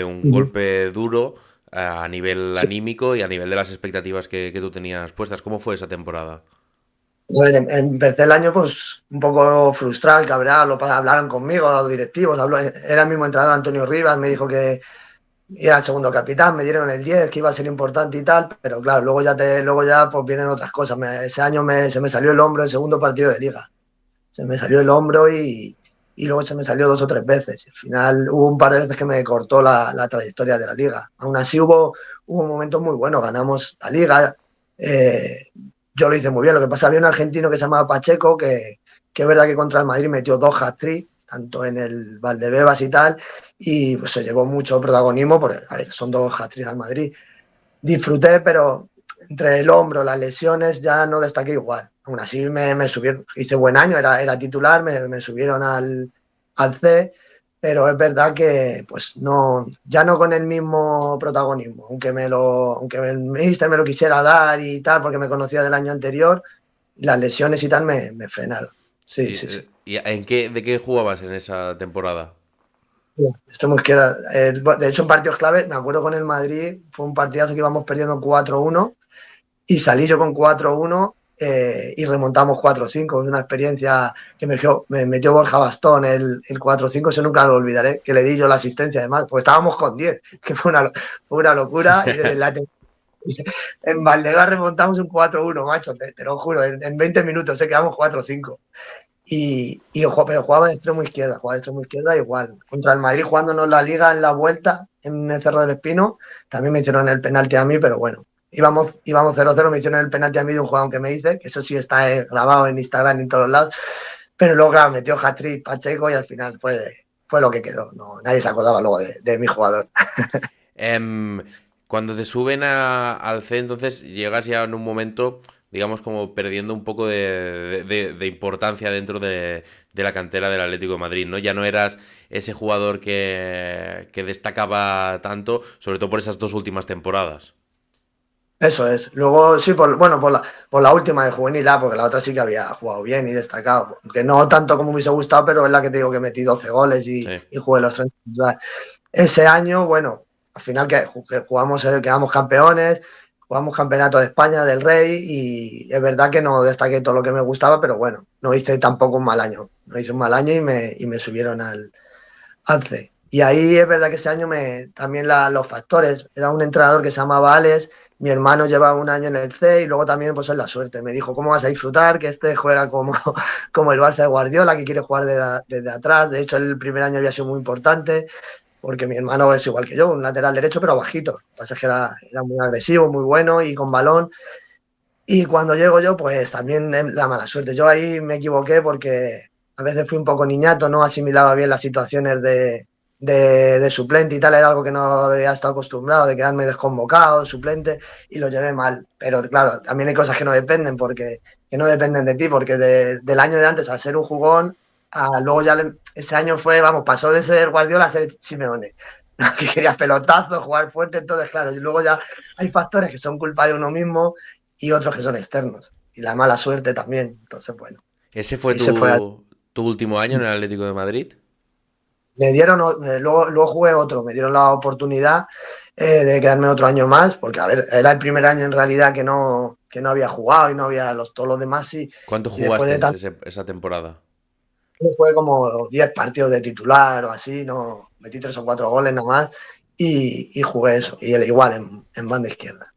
un Ujú. golpe duro a nivel Sí. anímico y a nivel de las expectativas que tú tenías puestas? ¿Cómo fue esa temporada? Bueno, empecé el año pues un poco frustrado, cabreado, hablaron conmigo los directivos, era el mismo entrenador Antonio Rivas, me dijo que era el segundo capitán, me dieron el 10 que iba a ser importante y tal, pero claro, luego ya pues vienen otras cosas. Ese año se me salió el hombro el segundo partido de liga. Se me salió el hombro y luego se me salió 2 o 3 veces. Al final hubo un par de veces que me cortó la trayectoria de la liga. Aún así hubo momentos muy buenos, ganamos la liga. eh, yo lo hice muy bien. Lo que pasa, había un argentino que se llamaba Pacheco, que es verdad que contra el Madrid metió 2 hat-trick, tanto en el Valdebebas y tal, y pues se llevó mucho protagonismo, porque a ver, son 2 hat-tricks al Madrid. Disfruté, pero entre el hombro, las lesiones, ya no destaqué igual. Aún así me subieron, hice buen año, era titular, me subieron al C, pero es verdad que pues no, ya no con el mismo protagonismo, aunque el míster me lo quisiera dar y tal, porque me conocía del año anterior, las lesiones y tal me frenaron. Sí, Sí, sí, sí. ¿y de qué jugabas en esa temporada? Extremo izquierda. De hecho, en partidos clave, me acuerdo con el Madrid, fue un partidazo que íbamos perdiendo 4-1 y salí yo con 4-1 y remontamos 4-5. Es una experiencia que me metió Borja Bastón el 4-5, eso nunca lo olvidaré, que le di yo la asistencia además, porque estábamos con 10, que fue una locura. Y en Valdebebas remontamos un 4-1, macho, te lo juro, en 20 minutos se quedamos 4-5. Pero jugaba de extremo izquierda igual. Contra el Madrid jugándonos la liga en la vuelta en el Cerro del Espino, también me hicieron el penalti a mí, pero bueno, íbamos 0-0, me hicieron el penalti a mí de un jugador que me hice, que eso sí está grabado en Instagram y en todos lados, pero luego claro, metió hat-trick Pacheco y al final fue lo que quedó. No, nadie se acordaba luego de mi jugador. Em, Cuando te suben al C, entonces llegas ya en un momento, digamos, como perdiendo un poco de importancia dentro de la cantera del Atlético de Madrid, ¿no? Ya no eras ese jugador que destacaba tanto, sobre todo por esas dos últimas temporadas. Eso es. Luego, sí, por la última de juvenil A, porque la otra sí que había jugado bien y destacado. Que no tanto como me hubiese gustado, pero es la que te digo que metí 12 goles Sí. y jugué los 30 titulares. Ese año, bueno, al final que jugamos, quedamos campeones, jugamos campeonato de España, del Rey, y es verdad que no destaqué todo lo que me gustaba, pero bueno, no hice tampoco un mal año. No hice un mal año y me subieron al C. Y ahí es verdad que ese año también los factores, era un entrenador que se llamaba Alex, mi hermano lleva un año en el C y luego también pues es la suerte. Me dijo, ¿cómo vas a disfrutar? Que este juega como el Barça de Guardiola, que quiere jugar desde atrás. De hecho, el primer año había sido muy importante porque mi hermano es igual que yo, un lateral derecho, pero bajito. Lo que pasa es que era muy agresivo, muy bueno y con balón. Y cuando llego yo, pues también la mala suerte. Yo ahí me equivoqué porque a veces fui un poco niñato, no asimilaba bien las situaciones de suplente y tal, era algo que no había estado acostumbrado, de quedarme desconvocado, suplente, y lo llevé mal. Pero claro, también hay cosas que no dependen, que no dependen de ti, porque del año de antes, al ser un jugón, luego ya ese año vamos, pasó de ser Guardiola a ser Simeone. Que quería pelotazos, jugar fuerte, entonces claro, y luego ya hay factores que son culpa de uno mismo y otros que son externos. Y la mala suerte también. Entonces, bueno, ¿Ese fue ahí se fue. tu último año en el Atlético de Madrid? Me dieron, luego jugué otro, me dieron la oportunidad de quedarme otro año más, porque a ver, era el primer año en realidad que no había jugado y no había todos los demás sí. ¿Cuánto Y después jugaste de tanto, esa temporada? jugué como 10 partidos de titular o así, no metí 3 o 4 goles nada más y jugué eso. Y igual en banda izquierda.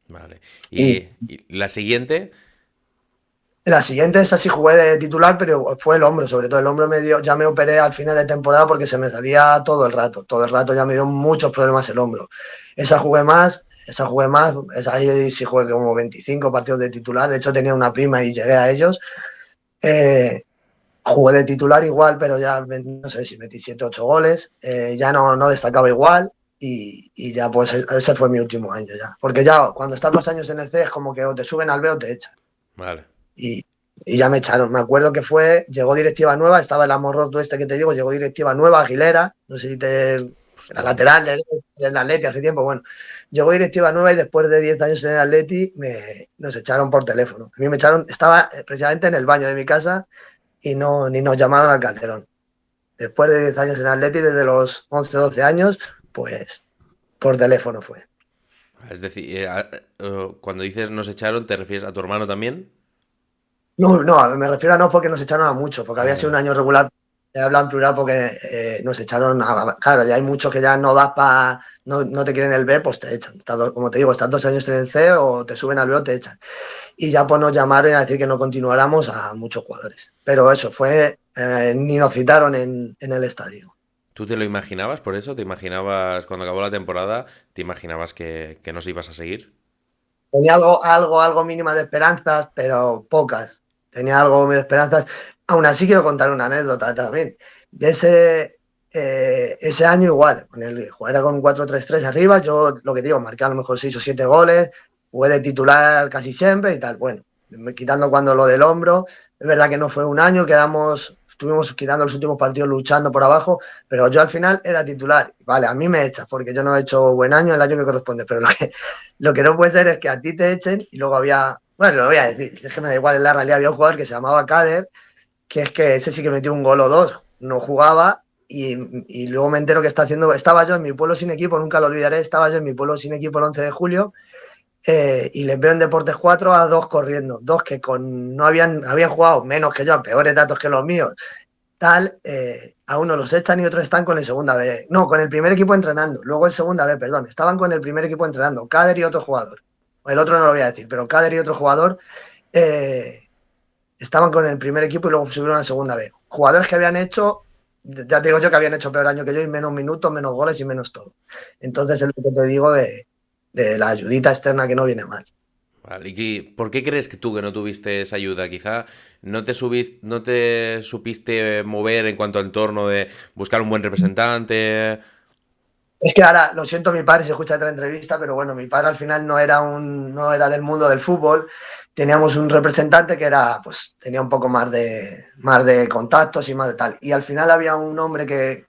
Vale. Y Y la siguiente? la siguiente, esa sí jugué de titular, pero fue el hombro, sobre todo el hombro ya me operé al final de temporada porque se me salía todo el rato ya me dio muchos problemas el hombro. Esa ahí sí jugué como 25 partidos de titular, de hecho tenía una prima y llegué a ellos. Eh, Jugué de titular igual, pero ya no sé si metí 7 8 goles, ya no destacaba igual y ya pues ese fue mi último año ya, porque ya cuando estás 2 años en el C es como que o te suben al B o te echan. Vale. Y, y ya me echaron. Me acuerdo que llegó directiva nueva, estaba el Amorroto este que te digo, llegó directiva nueva, Aguilera, no sé si te Era Hostia. lateral del Atleti hace tiempo. Bueno, llegó directiva nueva y después de 10 años en el Atleti nos echaron por teléfono. A mí me echaron, estaba precisamente en el baño de mi casa y no, ni nos llamaron al Calderón. Después de 10 años en el Atleti, desde los 11 12 años, pues por teléfono fue. Es decir, cuando dices nos echaron, ¿te refieres a tu hermano también? No, no, me refiero a no porque nos echaron a muchos, porque Ah, había sido un vale. año regular. He hablado en plural porque nos echaron a. Claro, ya hay muchos que ya no das para. No, no te quieren el B, pues te echan. Como te digo, estás 2 años en el C o te suben al B o te echan. Y ya pues nos llamaron a decir que no continuáramos a muchos jugadores. Pero eso fue. Ni nos citaron en el estadio. ¿Tú te lo imaginabas por eso? ¿Te imaginabas, cuando acabó la temporada, te imaginabas que nos ibas a seguir? Tenía algo mínima de esperanzas, pero pocas. Tenía algo de esperanzas. Aún así quiero contar una anécdota también. De ese año igual, era con un 4-3-3 arriba, yo lo que digo, marqué a lo mejor 6 o 7 goles, jugué de titular casi siempre y tal. Bueno, quitando cuando lo del hombro, es verdad que no fue un año, estuvimos quitando los últimos partidos luchando por abajo, pero yo al final era titular. Vale, a mí me echas porque yo no he hecho buen año el año que corresponde, pero lo que no puede ser es que a ti te echen y luego había, bueno, lo voy a decir, es que me da igual, en la realidad había un jugador que se llamaba Kader, que es que ese sí que metió un gol o dos, no jugaba y luego me entero que estaba yo en mi pueblo sin equipo, nunca lo olvidaré, estaba yo en mi pueblo sin equipo el 11 de julio y les veo en Deportes 4 a dos corriendo, dos que no habían jugado menos que yo, a peores datos que los míos, tal, a uno los echan y otros están con el segunda B. No, con el primer equipo entrenando. Luego el segunda B, perdón. Estaban con el primer equipo entrenando. Kader y otro jugador. El otro no lo voy a decir, pero Kader y otro jugador eh, estaban con el primer equipo y luego subieron a segunda B. Jugadores que habían hecho, ya te digo yo que habían hecho peor año que yo y menos minutos, menos goles y menos todo. Entonces es lo que te digo de la ayudita externa que no viene mal. Vale, ¿por qué crees que tú que no tuviste esa ayuda? Quizá no te supiste mover en cuanto al entorno de buscar un buen representante. Es que ahora, lo siento, mi padre se escucha otra entrevista, pero bueno, mi padre al final no era del mundo del fútbol. Teníamos un representante que pues, tenía un poco más de contactos y más de tal. Y al final había un hombre que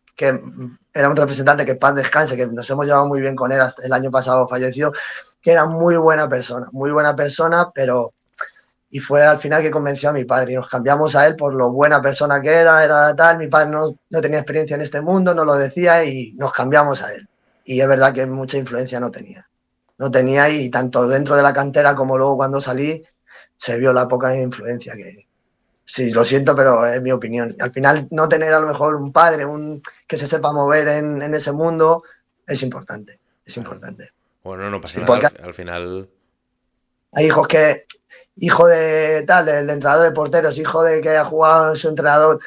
era un representante que paz descanse, que nos hemos llevado muy bien con él, hasta el año pasado falleció, que era muy buena persona, pero y fue al final que convenció a mi padre y nos cambiamos a él por lo buena persona que era tal, mi padre no tenía experiencia en este mundo, no lo decía y nos cambiamos a él. Y es verdad que mucha influencia no tenía y tanto dentro de la cantera como luego cuando salí se vio la poca influencia que, sí, lo siento, pero es mi opinión. Al final no tener a lo mejor un padre que se sepa mover en ese mundo es importante, es Claro. importante. Bueno, no pasa Sí, nada. porque Al final. hay hijos hijo de tal, del entrenador de porteros, hijo de que ha jugado en su entrenador,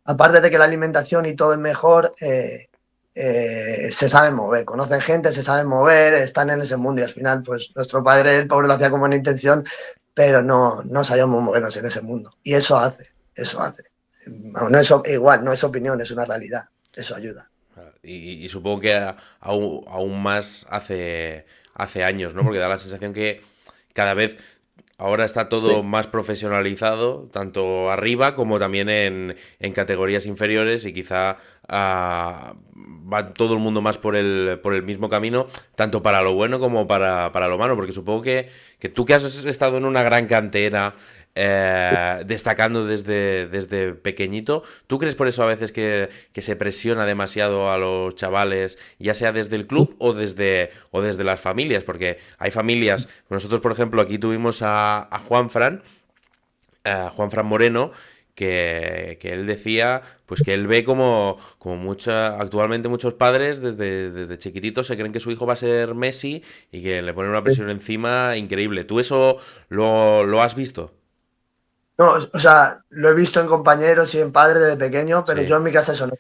aparte de que la alimentación y todo es mejor, se saben mover, conocen gente, se saben mover, están en ese mundo y al final, pues nuestro padre, el pobre, lo hacía como una intención, pero no sabíamos movernos en ese mundo. Y eso hace. No es, igual, no es opinión, es una realidad. Eso ayuda. Y supongo que aún más hace años, ¿no? Porque da la sensación que cada vez ahora está todo Sí. más profesionalizado, tanto arriba como también en categorías inferiores y quizá va todo el mundo más por el mismo camino, tanto para lo bueno como para lo malo, porque supongo que tú que has estado en una gran cantera, destacando desde pequeñito, ¿tú crees por eso a veces que se presiona demasiado a los chavales, ya sea desde el club o desde las familias? Porque hay familias, nosotros por ejemplo aquí tuvimos a Juan Fran Moreno, que él decía pues que él ve como actualmente muchos padres desde chiquititos se creen que su hijo va a ser Messi y que le ponen una presión encima increíble. ¿Tú eso lo has visto? No, o sea, lo he visto en compañeros y en padres desde pequeño, pero yo Sí. en mi casa eso no.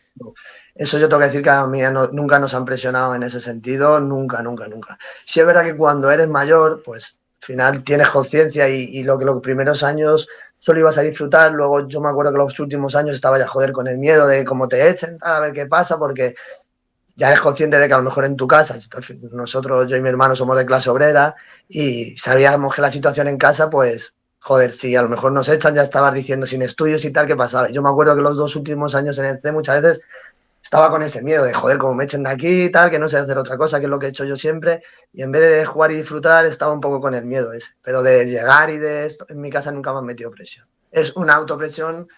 Eso yo tengo que decir que a mí nunca nos han presionado en ese sentido, nunca, nunca, nunca. Sí es verdad que cuando eres mayor, pues al final tienes conciencia y lo que los primeros años solo ibas a disfrutar, luego yo me acuerdo que los últimos años estaba ya joder con el miedo de cómo te echen, a ver qué pasa, porque ya eres consciente de que a lo mejor en tu casa, nosotros, yo y mi hermano somos de clase obrera y sabíamos que la situación en casa, pues, joder, si a lo mejor nos echan, ya estabas diciendo sin estudios y tal, ¿qué pasaba? Yo me acuerdo que los 2 últimos años en el C muchas veces estaba con ese miedo de, joder, como me echen de aquí y tal, que no sé hacer otra cosa, que es lo que he hecho yo siempre, y en vez de jugar y disfrutar, estaba un poco con el miedo ese. Pero de llegar y de esto, en mi casa nunca me han metido presión. Es una autopresión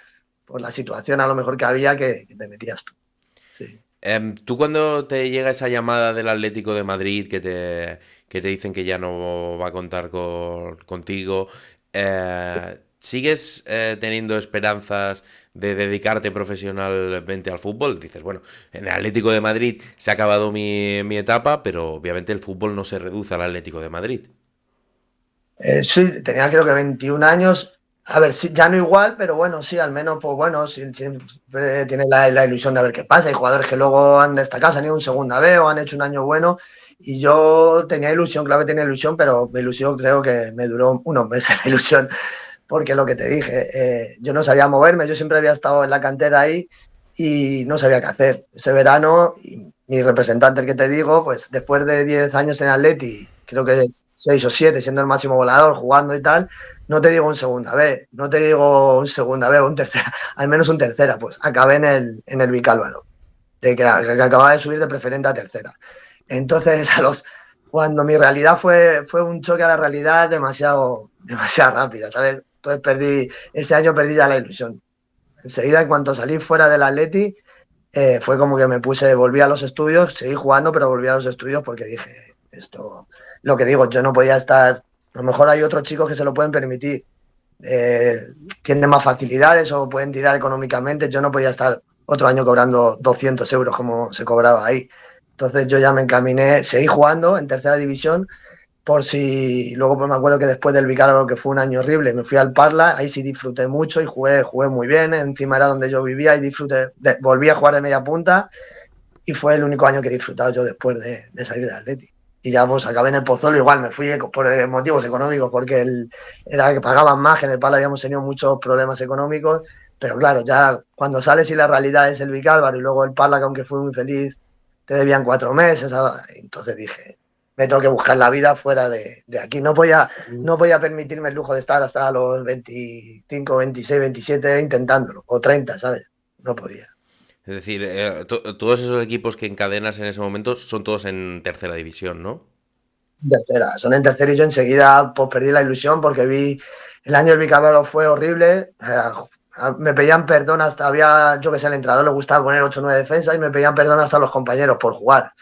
por la situación a lo mejor que había que te metías tú. Sí. Tú cuando te llega esa llamada del Atlético de Madrid que te dicen que ya no va a contar contigo, ¿sigues teniendo esperanzas de dedicarte profesionalmente al fútbol? Dices, bueno, en el Atlético de Madrid se ha acabado mi etapa, pero obviamente el fútbol no se reduce al Atlético de Madrid. Sí, tenía creo que 21 años. A ver, sí, ya no igual, pero bueno, sí, al menos, pues bueno, siempre tienes la ilusión de ver qué pasa. Hay jugadores que luego han destacado, se han ido un segunda B o han hecho un año bueno. Y yo tenía ilusión, claro que tenía ilusión, pero mi ilusión creo que me duró unos meses la ilusión, porque lo que te dije, yo no sabía moverme, yo siempre había estado en la cantera ahí y no sabía qué hacer. Ese verano, y mi representante, el que te digo, pues después de 10 años en Atleti, creo que 6 o 7 siendo el máximo volador, jugando y tal, no te digo un segunda B, no te digo un segunda B o un tercera, al menos un tercera, pues acabé en el Vicálvaro, que acababa de subir de preferente a tercera. Entonces, cuando mi realidad fue un choque a la realidad demasiado rápida, ¿sabes? Entonces ese año perdí ya la ilusión. Enseguida, en cuanto salí fuera del Atleti, fue como que volví a los estudios, seguí jugando, pero volví a los estudios porque dije, esto, lo que digo, yo no podía estar, a lo mejor hay otros chicos que se lo pueden permitir, eh, tienen más facilidades o pueden tirar económicamente, yo no podía estar otro año cobrando 200 euros como se cobraba ahí. Entonces yo ya me encaminé, seguí jugando en tercera división, por si luego pues me acuerdo que después del Vicálvaro, que fue un año horrible, me fui al Parla, ahí sí disfruté mucho y jugué muy bien, encima era donde yo vivía y volví a jugar de media punta y fue el único año que he disfrutado yo después de salir de Atleti. Y ya pues acabé en el Pozuelo, igual me fui por motivos económicos, porque era que pagaban más, que en el Parla habíamos tenido muchos problemas económicos, pero claro, ya cuando sales y la realidad es el Vicálvaro y luego el Parla, que aunque fui muy feliz, te debían 4 meses, entonces dije, me tengo que buscar la vida fuera de aquí. No podía permitirme el lujo de estar hasta los 25, 26, 27 intentándolo, o 30, ¿sabes? No podía. Es decir, todos esos equipos que encadenas en ese momento son todos en tercera división, ¿no? Tercera, son en tercera y yo enseguida pues perdí la ilusión porque el año del Vicálvaro fue horrible, me pedían perdón hasta, yo que sé, al entrenador le gustaba poner 8 o 9 defensas y me pedían perdón hasta los compañeros por jugar,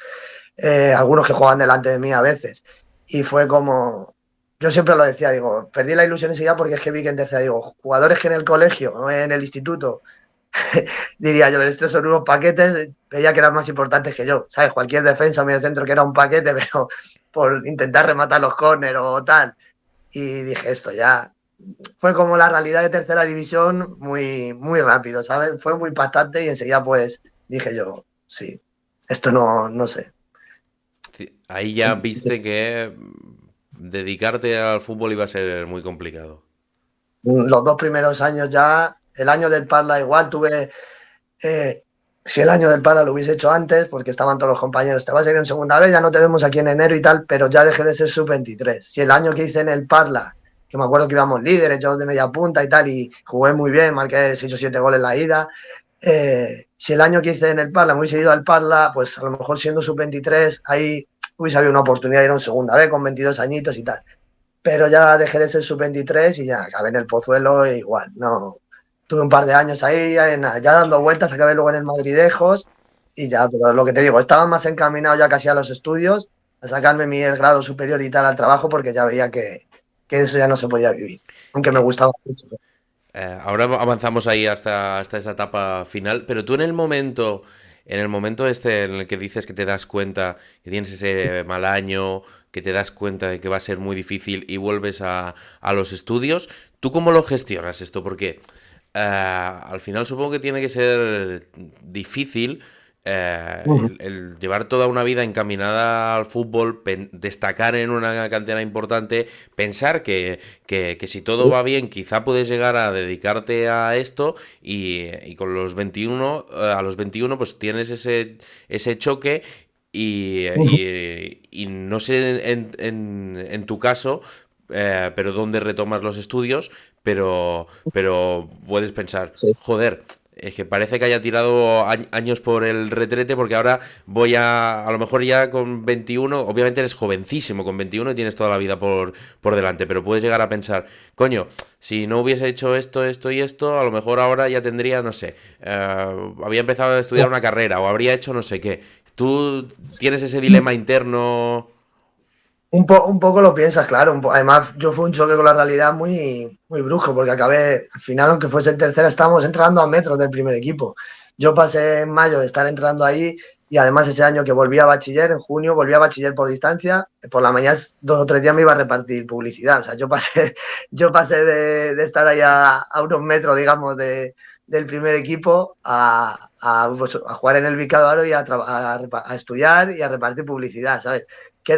algunos que jugaban delante de mí a veces, y fue como, yo siempre lo decía, digo, perdí la ilusión enseguida porque es que vi que en tercera, digo, jugadores que en el colegio o en el instituto diría yo, estos son unos paquetes, veía que eran más importantes que yo, ¿sabes? Cualquier defensa o medio centro que era un paquete, pero por intentar rematar los córneres o tal. Y dije, esto ya fue como la realidad de tercera división muy, muy rápido, ¿sabes? Fue muy impactante y enseguida pues dije yo, sí, esto no sé. Sí, ahí ya viste que dedicarte al fútbol iba a ser muy complicado. Los 2 primeros años ya, el año del Parla igual eh, si el año del Parla lo hubiese hecho antes, porque estaban todos los compañeros, te vas a ir en segunda vez, ya no te vemos aquí en enero y tal, pero ya dejé de ser sub-23. Si el año que hice en el Parla, que me acuerdo que íbamos líderes, yo de media punta y tal, y jugué muy bien, marqué 6 o 7 goles en la ida, si el año que hice en el Parla me hubiese ido al Parla, pues a lo mejor siendo sub-23, ahí hubiese habido una oportunidad de ir a un segunda vez con 22 añitos y tal. Pero ya dejé de ser sub-23 y ya acabé en el Pozuelo e igual, no. Tuve un par de años ahí, ya dando vueltas, acabé luego en el Madridejos y ya, pero lo que te digo, estaba más encaminado ya casi a los estudios, a sacarme el grado superior y tal al trabajo, porque ya veía que eso ya no se podía vivir, aunque me gustaba mucho. Ahora avanzamos ahí hasta esa etapa final, pero tú en el momento este en el que dices que te das cuenta que tienes ese mal año, que te das cuenta de que va a ser muy difícil y vuelves a los estudios, ¿tú cómo lo gestionas esto? Porque al final supongo que tiene que ser difícil el llevar toda una vida encaminada al fútbol, destacar en una cantera importante, pensar que si todo va bien, quizá puedes llegar a dedicarte a esto y con a los 21 pues tienes ese choque y no sé en tu caso, pero dónde retomas los estudios, pero puedes pensar, Sí. joder, Es que parece que haya tirado años por el retrete porque ahora voy a lo mejor ya con 21, obviamente eres jovencísimo con 21 y tienes toda la vida por delante, pero puedes llegar a pensar, coño, si no hubiese hecho esto, esto y esto, a lo mejor ahora ya tendría, no sé, había empezado a estudiar una carrera o habría hecho no sé qué. ¿Tú tienes ese dilema interno? Un poco lo piensas, claro. Además, yo fue un choque con la realidad muy brusco, porque acabé, al final, aunque fuese el tercero, estábamos entrando a metros del primer equipo. Yo pasé en mayo de estar entrando ahí y además ese año que volví a bachiller, en junio, volví a bachiller por distancia. Por la mañana, 2 o 3 días me iba a repartir publicidad. O sea, yo pasé de estar ahí a unos metros, digamos, del primer equipo pues, a jugar en el Vicálvaro y a estudiar y a repartir publicidad, ¿sabes? Que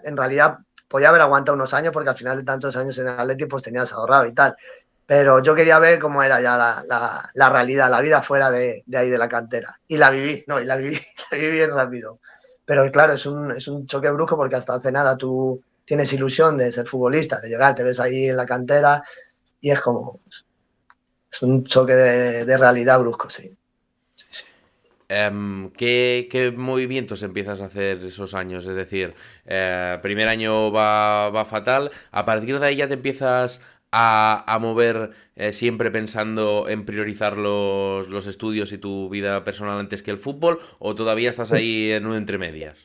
en realidad, podía haber aguantado unos años porque al final de tantos años en el Atleti pues tenías ahorrado y tal. Pero yo quería ver cómo era ya la realidad, la vida fuera de ahí de la cantera. Y la viví, no, y la viví, la viví bien rápido. Pero claro, es un choque brusco porque hasta hace nada tú tienes ilusión de ser futbolista, de llegar, te ves ahí en la cantera y es un choque de realidad brusco, sí. Sí, sí. ¿Qué movimientos empiezas a hacer esos años? Es decir, primer año va fatal, a partir de ahí ya te empiezas a mover siempre pensando en priorizar los estudios y tu vida personal antes que el fútbol, o todavía estás ahí en un entre medias.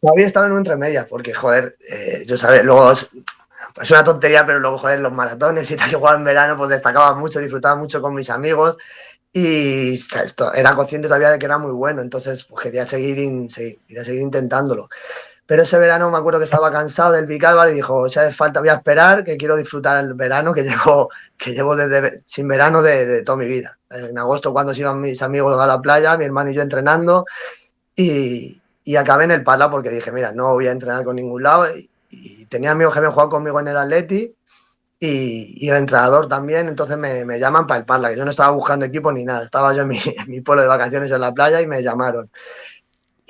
Todavía estaba en un entre medias porque, joder, yo sabía, luego es una tontería, pero luego, joder, los maratones y tal que jugaba en verano, pues destacaba mucho, disfrutaba mucho con mis amigos y esto, era consciente todavía de que era muy bueno, entonces pues, quería seguir intentándolo. Pero ese verano me acuerdo que estaba cansado del Vicálvaro y dijo, o sea, falta, voy a esperar, que quiero disfrutar el verano que llevo sin verano de toda mi vida. En agosto cuando se iban mis amigos a la playa, mi hermano y yo entrenando y acabé en el Parla porque dije, mira, no voy a entrenar con ningún lado y tenía amigos que habían jugado conmigo en el Atleti y el entrenador también, entonces me llaman para el Parla, que yo no estaba buscando equipo ni nada, estaba yo en mi pueblo de vacaciones en la playa y me llamaron.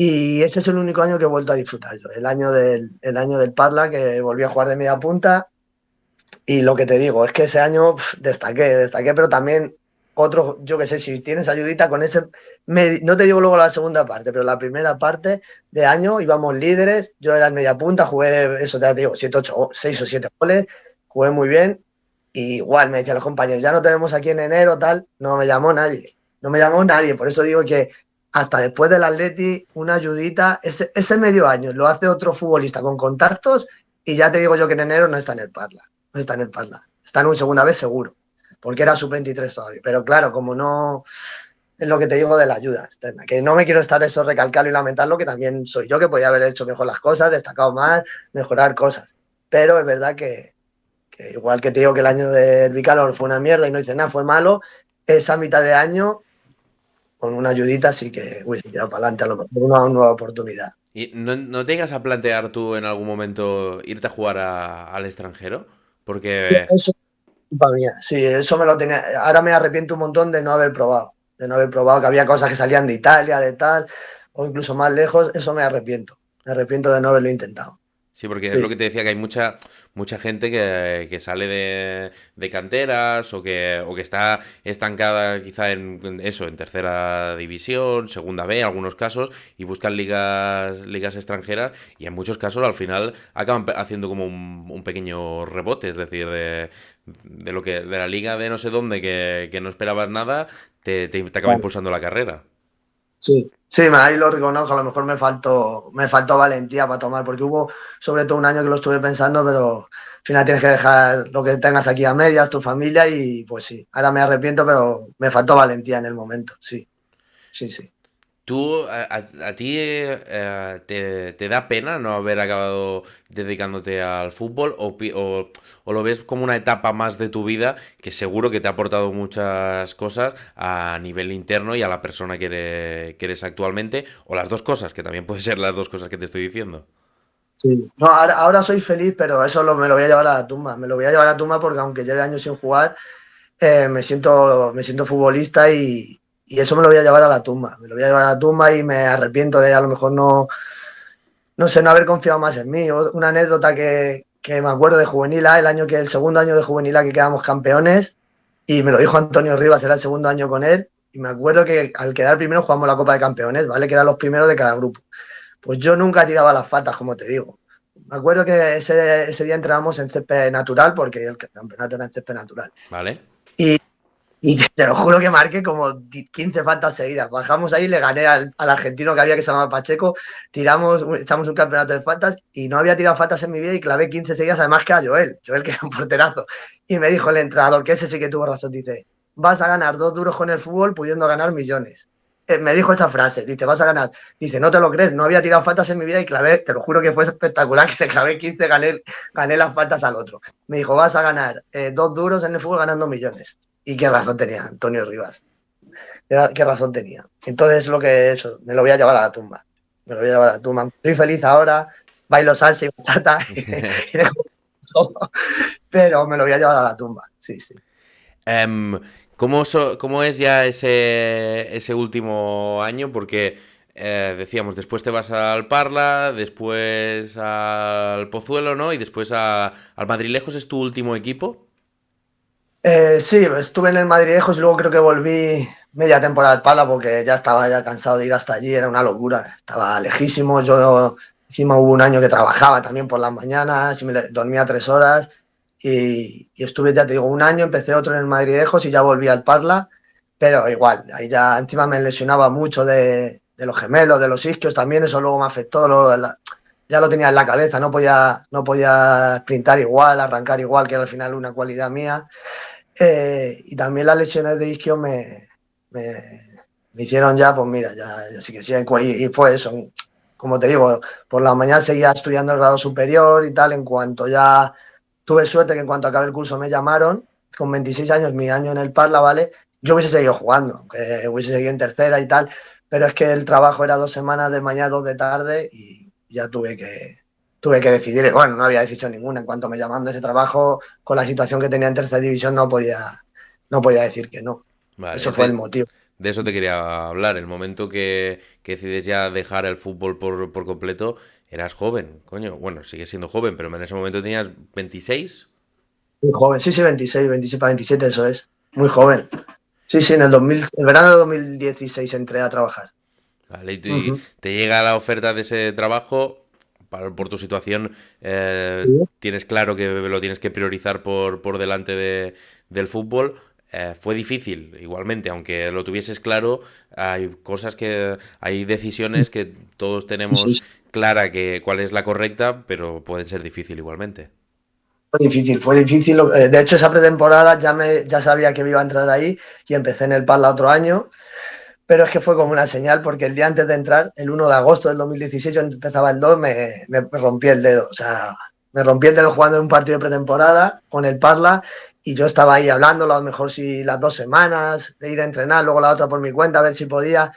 Y ese es el único año que he vuelto a disfrutar yo, el año del Parla, que volví a jugar de media punta. Y lo que te digo es que ese año destaqué, pero también otro, yo qué sé, si tienes ayudita con ese, no te digo luego la segunda parte, pero la primera parte de año íbamos líderes, yo era en media punta, jugué, eso ya te digo, 6 o 7 goles, jugué muy bien, y igual me decían los compañeros, ya no te vemos aquí en enero, tal, no me llamó nadie, no me llamó nadie, por eso digo que hasta después del Atleti, una ayudita, ese medio año lo hace otro futbolista con contactos, y ya te digo yo que en enero no está en el Parla. No está en el Parla. Está en un segunda vez seguro, porque era sub-23 todavía. Pero claro, como no, es lo que te digo de la ayuda externa, que no me quiero estar eso recalcarlo y lamentarlo, que también soy yo, que podía haber hecho mejor las cosas, destacado más, mejorar cosas. Pero es verdad que igual que te digo que el año del Vicalor fue una mierda y no hice nada, fue malo, esa mitad de año, con una ayudita, sí que hubiese tirado para adelante a lo mejor una nueva oportunidad. ¿Y no te llegas a plantear tú en algún momento irte a jugar al extranjero? Porque Eso culpa mía. Sí, eso me lo tenía. Ahora me arrepiento un montón de no haber probado que había cosas que salían de Italia, de tal, o incluso más lejos. Eso me arrepiento. Me arrepiento de no haberlo intentado. sí, porque es lo Sí, que te decía, que hay mucha gente que sale de canteras o que está estancada quizá en eso, en tercera división, segunda B, algunos casos, y buscan ligas extranjeras y en muchos casos al final acaban haciendo como un pequeño rebote, es decir, de la liga de no sé dónde que no esperabas nada, te acaba claro. impulsando la carrera. Sí, sí, ahí lo reconozco. A lo mejor me faltó valentía para tomar, porque hubo sobre todo un año que lo estuve pensando, pero al final tienes que dejar lo que tengas aquí a medias, tu familia, y pues sí. Ahora me arrepiento, pero me faltó valentía en el momento. Sí, sí, sí. ¿Tú, a ti te da pena no haber acabado dedicándote al fútbol o lo ves como una etapa más de tu vida que seguro que te ha aportado muchas cosas a nivel interno y a la persona que eres actualmente, o las dos cosas, que también pueden ser las dos cosas que te estoy diciendo? Sí. No, ahora soy feliz, pero eso me lo voy a llevar a la tumba. Me lo voy a llevar a la tumba porque aunque lleve años sin jugar, me siento futbolista y eso me lo voy a llevar a la tumba. Me lo voy a llevar a la tumba y me arrepiento de a lo mejor no sé, no haber confiado más en mí. Una anécdota que me acuerdo de Juvenil A, el segundo año de Juvenil A que quedamos campeones, y me lo dijo Antonio Rivas, era el segundo año con él, Y me acuerdo que al quedar primero jugamos la Copa de Campeones, ¿vale? Que eran los primeros de cada grupo. Pues yo nunca tiraba las faltas, como te digo. Me acuerdo que ese día entrábamos en césped natural, porque el campeonato era en césped natural. ¿Vale? Y te lo juro que marqué como 15 faltas seguidas. Bajamos ahí, le gané al argentino que había, que se llamaba Pacheco, echamos un campeonato de faltas y no había tirado faltas en mi vida y clavé 15 seguidas, además que a Joel que era un porterazo. Y me dijo el entrenador, que ese sí que tuvo razón, dice, vas a ganar 2 duros con el fútbol pudiendo ganar millones. Me dijo esa frase, dice, vas a ganar. Dice, no te lo crees, no había tirado faltas en mi vida y clavé, te lo juro que fue espectacular, que le clavé 15, gané las faltas al otro. Me dijo, vas a ganar 2 duros en el fútbol ganando millones. Y qué razón tenía Antonio Rivas. Qué razón tenía. Entonces eso, me lo voy a llevar a la tumba. Me lo voy a llevar a la tumba. Estoy feliz ahora, bailo salsa y bachata, pero me lo voy a llevar a la tumba. Sí, sí. ¿Cómo es ya ese último año? Porque decíamos, después te vas al Parla, después al Pozuelo, ¿no? Y después al Madrilejos. ¿Es tu último equipo? Sí, estuve en el Madridejos y luego creo que volví media temporada al Parla porque ya estaba cansado de ir hasta allí, era una locura, estaba lejísimo. Yo encima hubo un año que trabajaba también por las mañanas y dormía 3 horas y estuve, ya te digo, un año, empecé otro en el Madridejos y ya volví al Parla, pero igual, ahí ya encima me lesionaba mucho de los gemelos, de los isquios también, eso luego me afectó, ya lo tenía en la cabeza, no podía sprintar igual, arrancar igual, que era al final una cualidad mía. Y también las lesiones de isquio me hicieron ya, pues mira, ya sí que sí. Y fue eso, como te digo, por la mañana seguía estudiando el grado superior y tal. En cuanto ya tuve suerte que en cuanto acabé el curso me llamaron, con 26 años, mi año en el Parla, ¿vale? Yo hubiese seguido jugando, aunque hubiese seguido en tercera y tal, pero es que el trabajo era 2 semanas de mañana, 2 de tarde y ya tuve que decidir. Bueno, no había decisión ninguna. En cuanto me llamaron de ese trabajo, con la situación que tenía en tercera división, no podía decir que no. Vale, Eso fue el motivo. De eso te quería hablar. El momento que decides ya dejar el fútbol por completo, eras joven, coño. Bueno, sigues siendo joven, pero en ese momento tenías 26. Muy joven, sí, 26 para 27, eso es. Muy joven. Sí, en el verano de 2016 entré a trabajar. Vale, y te llega la oferta de ese trabajo. Por tu situación, tienes claro que lo tienes que priorizar por delante del fútbol. Fue difícil, igualmente, aunque lo tuvieses claro, hay decisiones que todos tenemos clara cuál es la correcta, pero pueden ser difíciles igualmente. Fue difícil. De hecho, esa pretemporada ya sabía que me iba a entrar ahí y empecé en el Parla otro año. Pero es que fue como una señal porque el día antes de entrar, el 1 de agosto del 2016, yo empezaba el 2, me rompí el dedo. O sea, me rompí el dedo jugando en un partido de pretemporada con el Parla y yo estaba ahí hablando, a lo mejor si las 2 semanas de ir a entrenar, luego la otra por mi cuenta, a ver si podía.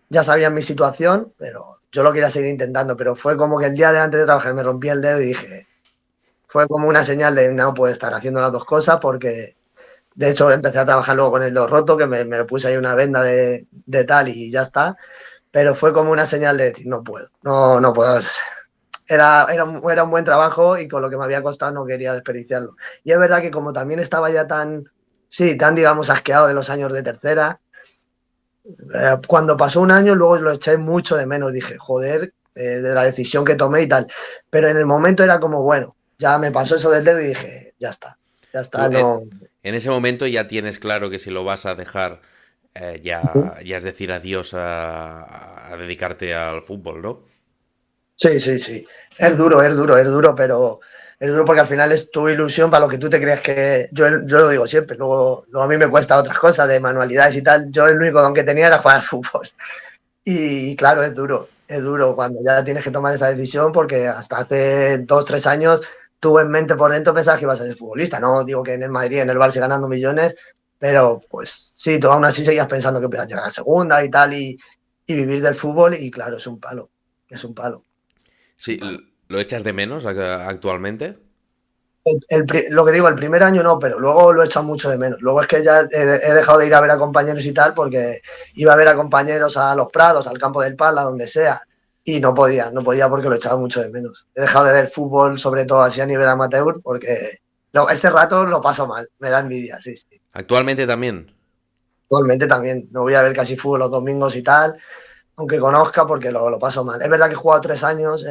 Ya sabían mi situación, pero yo lo quería seguir intentando. Pero fue como que el día de antes de trabajar me rompí el dedo y dije, fue como una señal de no puedo estar haciendo las 2 cosas porque... De hecho, empecé a trabajar luego con el dedo roto, que me puse ahí una venda de tal y ya está. Pero fue como una señal de decir, no puedo, no puedo. Era un buen trabajo y con lo que me había costado no quería desperdiciarlo. Y es verdad que como también estaba ya tan, digamos, asqueado de los años de tercera, cuando pasó un año luego lo eché mucho de menos. Dije, joder, de la decisión que tomé y tal. Pero en el momento era como, bueno, ya me pasó eso del dedo y dije, ya está, no... En ese momento ya tienes claro que si lo vas a dejar, ya es decir adiós a dedicarte al fútbol, ¿no? Sí. Es duro, pero es duro porque al final es tu ilusión para lo que tú te crees que... Yo lo digo siempre, luego a mí me cuesta otras cosas de manualidades y tal. Yo el único don que tenía era jugar al fútbol. Y claro, es duro cuando ya tienes que tomar esa decisión porque hasta hace 2, 3 años tú en mente por dentro pensabas que ibas a ser futbolista. No digo que en el Madrid, en el Barça ganando millones, pero pues sí, tú aún así seguías pensando que podías llegar a segunda y tal y vivir del fútbol y claro, es un palo. Sí, ¿lo echas de menos actualmente? Lo que digo, el primer año no, pero luego lo he echado mucho de menos. Luego es que ya he dejado de ir a ver a compañeros y tal porque iba a ver a compañeros a los Prados, al campo del Parla, donde sea. Y no podía porque lo echaba mucho de menos. He dejado de ver fútbol, sobre todo así a nivel amateur, porque ese rato lo paso mal, me da envidia, sí. ¿Actualmente también? Actualmente también no voy a ver casi fútbol los domingos y tal, aunque conozca porque lo paso mal. Es verdad que he jugado 3 años,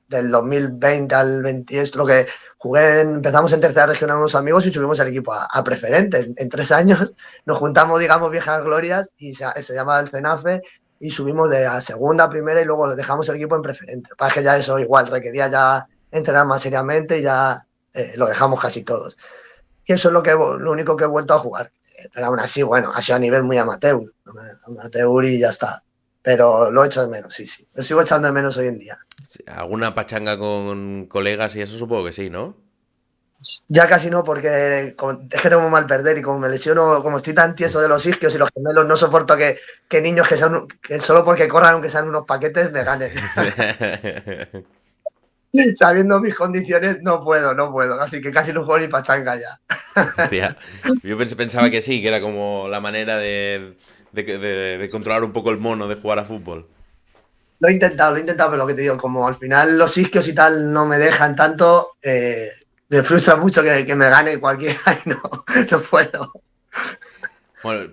del 2020 al 20, es lo que jugué, empezamos en tercera regional unos amigos y subimos el equipo a preferente. En 3 años nos juntamos, digamos, viejas glorias y se llama el CENAFE y subimos de a segunda a primera y luego dejamos el equipo en preferente. Para que ya eso igual requería ya entrenar más seriamente y ya lo dejamos casi todos. Y eso es lo único que he vuelto a jugar. Pero aún así, bueno, ha sido a nivel muy amateur y ya está. Pero lo echo de menos, sí, sí. Lo sigo echando de menos hoy en día. Sí, ¿alguna pachanga con colegas y eso supongo que sí, ¿no? Ya casi no, porque es que tengo muy mal perder y como me lesiono, como estoy tan tieso de los isquios y los gemelos, no soporto que niños que solo porque corran, aunque sean unos paquetes, me ganen. Sabiendo mis condiciones, no puedo. Así que casi no juego ni pachanga ya. Hostia, yo pensaba que sí, que era como la manera de controlar un poco el mono de jugar a fútbol. Lo he intentado, pero lo que te digo, como al final los isquios y tal no me dejan tanto, me frustra mucho que me gane cualquiera y no puedo. Bueno,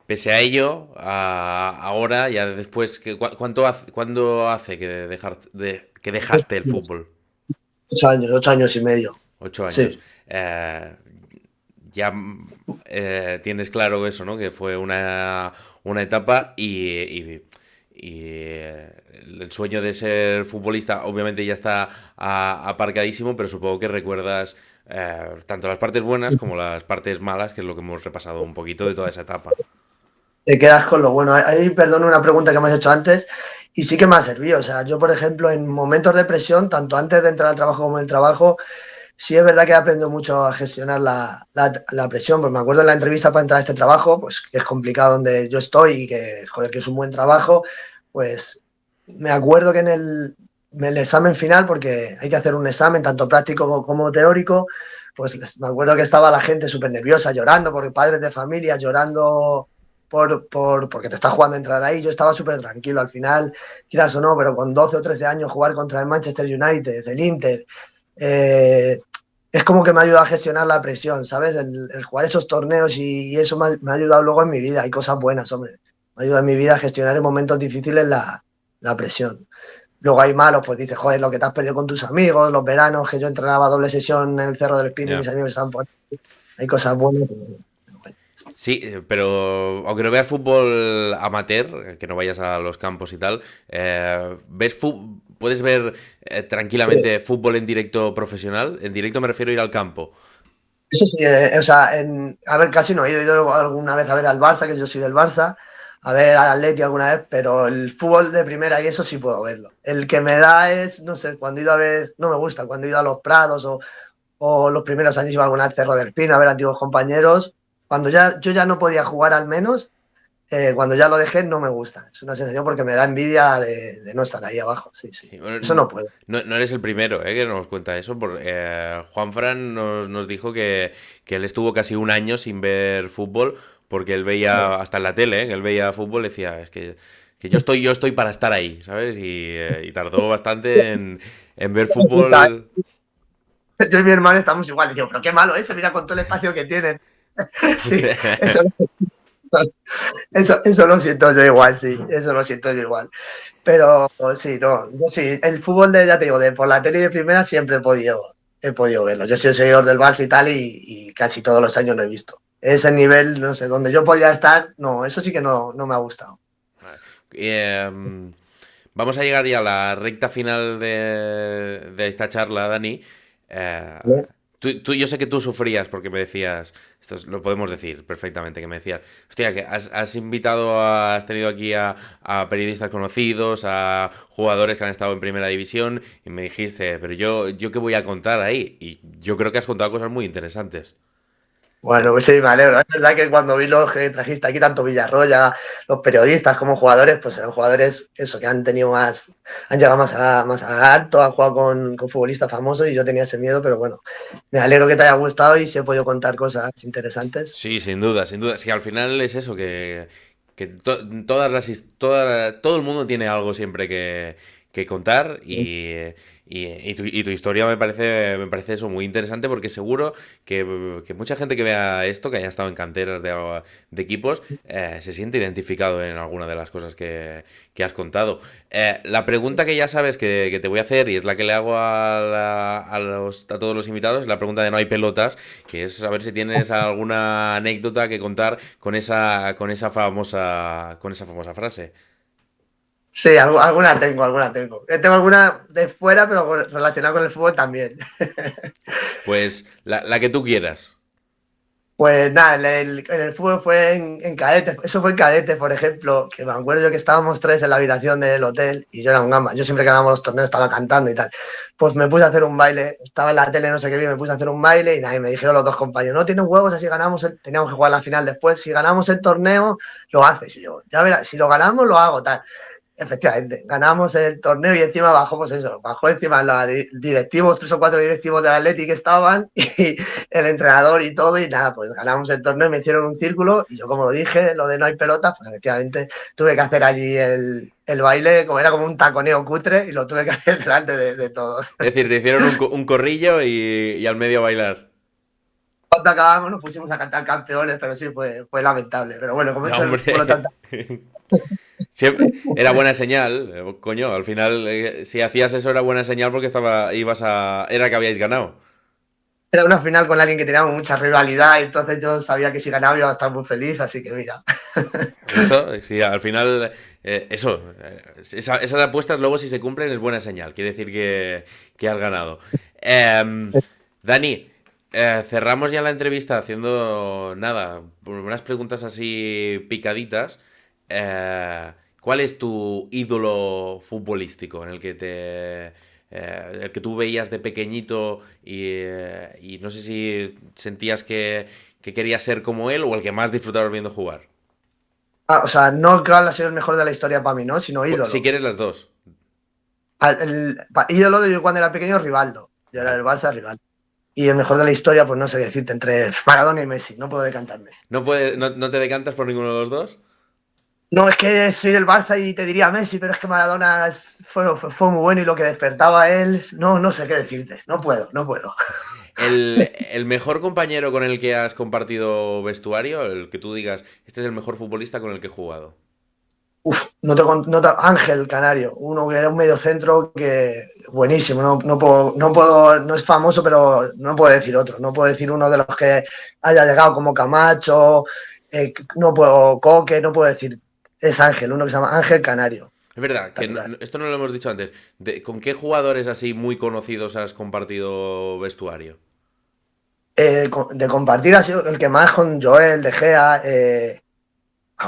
pese a ello, ahora, ya después, ¿cuándo hace que dejaste el fútbol? 8 años y medio. 8 años. Sí. Ya tienes claro eso, ¿no? Que fue una etapa y el sueño de ser futbolista obviamente ya está aparcadísimo, pero supongo que recuerdas tanto las partes buenas como las partes malas, que es lo que hemos repasado un poquito de toda esa etapa. Te quedas con lo bueno. Ahí, perdón, una pregunta que me has hecho antes y sí que me ha servido. O sea, yo, por ejemplo, en momentos de presión, tanto antes de entrar al trabajo como en el trabajo, sí es verdad que he aprendido mucho a gestionar la presión. Pues me acuerdo en la entrevista para entrar a este trabajo, pues que es complicado donde yo estoy y que, joder, que es un buen trabajo, pues me acuerdo que en el examen final, porque hay que hacer un examen tanto práctico como teórico, pues me acuerdo que estaba la gente súper nerviosa, llorando, porque padres de familia llorando porque te estás jugando a entrar ahí. Yo estaba súper tranquilo al final, quieras o no, pero con 12 o 13 años jugar contra el Manchester United, el Inter, eh, es como que me ha ayudado a gestionar la presión, ¿sabes? El jugar esos torneos y eso me ha ayudado luego en mi vida. Hay cosas buenas, hombre. Me ha ayudado en mi vida a gestionar en momentos difíciles la presión. Luego hay malos, pues dices, joder, lo que te has perdido con tus amigos, los veranos que yo entrenaba doble sesión en el Cerro del Espino y Ya. mis amigos estaban por ahí. Hay cosas buenas. Bueno. Sí, pero aunque no veas fútbol amateur, que no vayas a los campos y tal, puedes ver tranquilamente fútbol en directo profesional. En directo me refiero a ir al campo. Eso sí, o sea, a ver, casi no he ido alguna vez a ver al Barça, que yo soy del Barça, a ver al Atleti alguna vez, pero el fútbol de primera y eso sí puedo verlo. El que me da es, no sé, cuando he ido a ver, no me gusta, cuando he ido a los Prados o los primeros años iba alguna vez al Cerro del Pino a ver antiguos compañeros, cuando yo ya no podía jugar al menos, cuando ya lo dejé no me gusta. Es una sensación porque me da envidia de no estar ahí abajo, sí, sí. Sí, bueno, Eso no puedo. no eres el primero que nos cuenta eso. Juanfran nos dijo que él estuvo casi un año sin ver fútbol porque él veía, hasta en la tele, que él veía fútbol, decía, es que yo estoy para estar ahí, ¿sabes? Y tardó bastante en ver fútbol. Yo y mi hermano estamos igual, y digo, pero qué malo ese, mira con todo el espacio que tienen. Sí, eso lo siento yo igual, sí, eso lo siento yo igual. Pero sí, no, yo sí, el fútbol ya te digo, por la tele de primera siempre he podido verlo. Yo soy seguidor del Barça y tal, y casi todos los años lo he visto. Ese nivel, no sé, donde yo podía estar, no, eso sí que no me ha gustado. Eh, Vamos a llegar ya a la recta final de esta charla, Dani. Eh, ¿Vale? yo sé que tú sufrías porque me decías, lo podemos decir perfectamente, que me decías, hostia, que has tenido aquí a periodistas conocidos, a jugadores que han estado en primera división, y me dijiste, pero yo qué voy a contar ahí. Y yo creo que has contado cosas muy interesantes. Bueno, pues sí, me alegro. Es verdad que cuando vi los que trajiste aquí, tanto Villarroya, los periodistas como jugadores, pues eran jugadores eso, que han tenido han llegado más a alto, han jugado con futbolistas famosos y yo tenía ese miedo, pero bueno, me alegro que te haya gustado y si he podido contar cosas interesantes. Sí, sin duda, sin duda. Sí, al final es eso, que todo el mundo tiene algo siempre que contar Y tu historia me parece eso muy interesante porque seguro que mucha gente que vea esto, que haya estado en canteras de equipos, se siente identificado en alguna de las cosas que has contado. La pregunta que ya sabes que te voy a hacer, y es la que le hago a todos los invitados, es la pregunta de no hay pelotas, que es saber si tienes alguna anécdota que contar con esa famosa frase. Sí, alguna tengo, alguna tengo. Tengo alguna de fuera, pero relacionada con el fútbol también. Pues la que tú quieras. Pues nada, en el fútbol fue en cadetes. Eso fue en cadetes, por ejemplo, que me acuerdo yo que estábamos tres en la habitación del hotel y yo era un gamba. Yo siempre que ganábamos los torneos estaba cantando y tal. Pues me puse a hacer un baile. Estaba en la tele, no sé qué, me puse a hacer un baile y nada, y me dijeron los dos compañeros, no tienes huevos, así ganamos. Teníamos que jugar la final después. Si ganamos el torneo, lo haces. Y yo, ya verás, si lo ganamos, lo hago, tal. Efectivamente, ganamos el torneo y encima bajó, pues eso, bajó encima los directivos, 3 o 4 directivos del Atleti que estaban y el entrenador y todo y nada, pues ganamos el torneo, me hicieron un círculo y yo como dije, lo de no hay pelota, pues efectivamente tuve que hacer allí el baile, como era como un taconeo cutre y lo tuve que hacer delante de todos. Es decir, te hicieron un corrillo y al medio bailar. Cuando acabamos nos pusimos a cantar campeones, pero sí, fue lamentable. Pero bueno, como he No, hecho hombre. por lo tanto, Siempre, era buena señal, coño. Al final, si hacías eso era buena señal porque era que habíais ganado. era una final con alguien que teníamos mucha rivalidad y entonces yo sabía que si ganaba iba a estar muy feliz, así que mira. Esto, sí, al final, esas apuestas luego si se cumplen es buena señal. Quiere decir que has ganado. Em, Dani, cerramos ya la entrevista haciendo nada, unas preguntas así picaditas. ¿Cuál es tu ídolo futbolístico en el que tú veías de pequeñito y no sé si sentías que querías ser como él o el que más disfrutabas viendo jugar? O sea, no cuál ha sido el mejor de la historia para mí, ¿no? Sino Si ídolo. quieres las dos. Ídolo de yo cuando era pequeño, Rivaldo. Yo era Vale. del Barça, Rivaldo. Y el mejor de la historia, pues no sé decirte, entre Maradona y Messi, no puedo decantarme. ¿No te decantas por ninguno de los dos? No, es que soy del Barça y te diría Messi, pero es que Maradona fue muy bueno y lo que despertaba él, no sé qué decirte, no puedo, no puedo. El mejor compañero con el que has compartido vestuario, el que tú digas, este es el mejor futbolista con el que he jugado. Ángel Canario, uno que era un mediocentro que buenísimo, no puedo, no es famoso, pero no puedo decir otro, no puedo decir uno de los que haya llegado como Camacho, no puedo, Coque, no puedo decir, es Ángel, uno que se llama Ángel Canario. Es verdad, que Espectacular. esto no lo hemos dicho antes. ¿Con qué jugadores así muy conocidos has compartido vestuario? De compartir ha sido el que más con Joel, De Gea,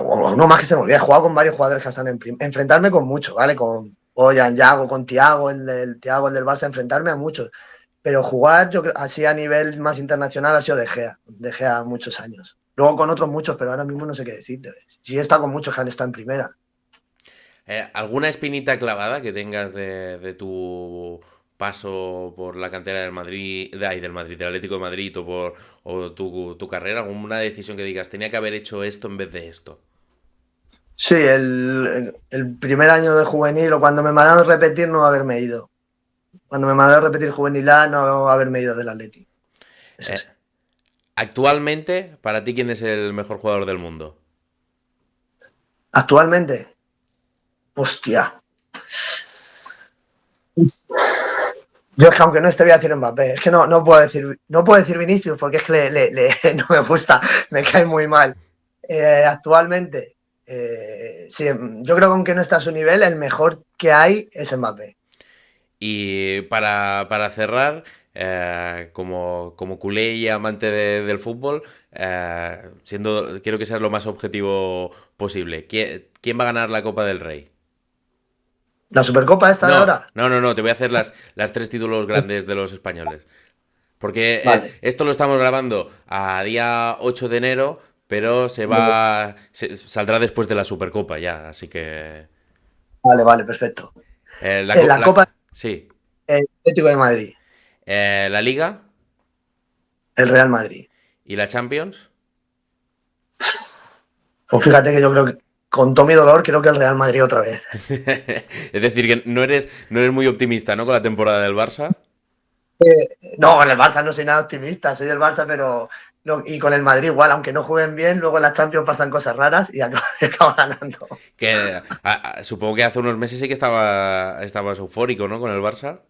uno más que se me olvida, he jugado con varios jugadores que están enfrentarme con muchos, ¿vale? Con Boyan, Yago, con Tiago, Thiago, el del Barça, enfrentarme a muchos. Pero jugar, yo creo, así a nivel más internacional ha sido De Gea muchos años. Luego con otros muchos, pero ahora mismo no sé qué decirte. Sí he estado con muchos que han estado en primera. ¿Alguna espinita clavada que tengas de tu paso por la cantera del Madrid, del Atlético de Madrid o tu carrera? ¿Alguna decisión que digas, tenía que haber hecho esto en vez de esto? Sí, el primer año de juvenil o cuando me mandaron repetir no haberme ido. Cuando me mandaron repetir juvenil A no haberme ido del Atleti. Eso Eh, sí. Actualmente, para ti, ¿quién es el mejor jugador del mundo? Actualmente, hostia. Yo es que aunque no esté voy a decir Mbappé, es que no puedo decir Vinicius porque es que no me gusta, me cae muy mal. Actualmente, sí, yo creo que aunque no está a su nivel, el mejor que hay es Mbappé. Y para cerrar, como culé y amante del fútbol, quiero que seas lo más objetivo posible. ¿Quién va a ganar la Copa del Rey? La Supercopa esta de No, ahora, no, no, no, te voy a hacer las tres títulos grandes de los españoles. Porque vale, esto lo estamos grabando a día 8 de enero, pero saldrá después de la Supercopa ya, así que... vale, perfecto. la, co- La la- Copa, sí. el Atlético de Madrid, La Liga el Real Madrid. y la Champions. Pues fíjate que yo creo que con todo mi dolor, creo que el Real Madrid otra vez. Es decir, que no eres muy optimista, ¿no? Con la temporada del Barça. No, con el Barça no soy nada optimista, soy del Barça, pero y con el Madrid igual, aunque no jueguen bien, luego en la Champions pasan cosas raras y acaba ganando. Que supongo que hace unos meses sí que estabas eufórico, ¿no? Con el Barça.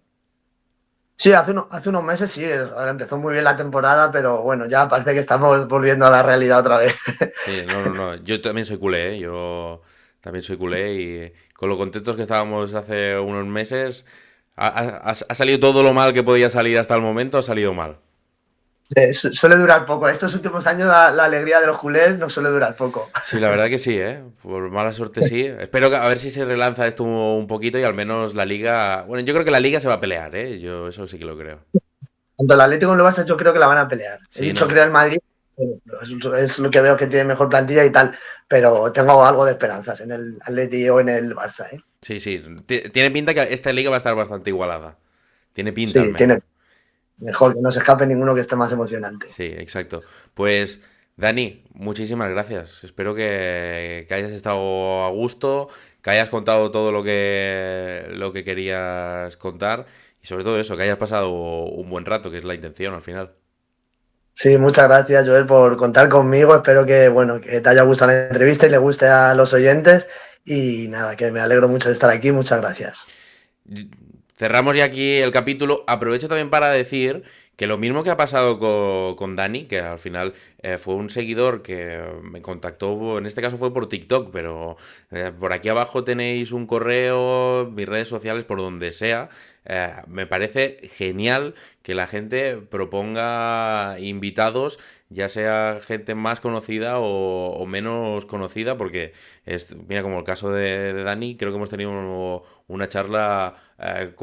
Sí, hace unos meses sí, ahora empezó muy bien la temporada, pero bueno, ya parece que estamos volviendo a la realidad otra vez. Sí, no, no, no. Yo también soy culé, ¿eh? Yo también soy culé y con lo contentos que estábamos hace unos meses, ha salido todo lo mal que podía salir hasta el momento, ha salido mal. Suele durar poco. Estos últimos años la alegría de los culés no suele durar poco. Sí, la verdad que sí, ¿eh? Por mala suerte sí. Espero que a ver si se relanza esto un poquito y al menos la liga. Bueno, yo creo que la liga se va a pelear, ¿eh? Yo eso sí que lo creo. Tanto el Atlético como el Barça yo creo que la van a pelear. He Sí, dicho no. que el Madrid es lo que veo que tiene mejor plantilla y tal, pero tengo algo de esperanzas en el Atleti o en el Barça, ¿eh? Sí, sí. Tiene pinta que esta liga va a estar bastante igualada. Tiene pinta al Sí, menos. tiene mejor que no se escape ninguno que esté más emocionante. Sí, exacto. Pues, Dani, muchísimas gracias. Espero que hayas estado a gusto, que hayas contado todo lo que querías contar y sobre todo eso, que hayas pasado un buen rato, que es la intención al final. Sí, muchas gracias, Joel, por contar conmigo. Espero que, bueno, que te haya gustado la entrevista y le guste a los oyentes. Y nada, que me alegro mucho de estar aquí. Muchas gracias. Cerramos ya aquí el capítulo. Aprovecho también para decir que lo mismo que ha pasado con Dani, que al final fue un seguidor que me contactó, en este caso fue por TikTok, pero por aquí abajo tenéis un correo, mis redes sociales, por donde sea. Me parece genial que la gente proponga invitados, ya sea gente más conocida o menos conocida, porque mira, como el caso de Dani, creo que hemos tenido una charla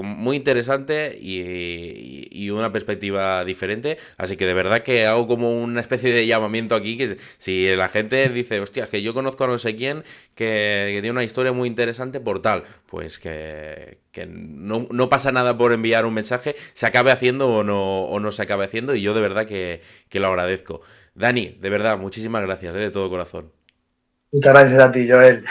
muy interesante y una perspectiva diferente. Así que de verdad que hago como una especie de llamamiento aquí, que si la gente dice, hostia, que yo conozco a no sé quién que tiene una historia muy interesante por tal, pues que no pasa nada por enviar un mensaje, se acabe haciendo o no se acabe haciendo, y yo de verdad que lo agradezco. Dani, de verdad, muchísimas gracias, de todo corazón. Muchas gracias a ti, Joel.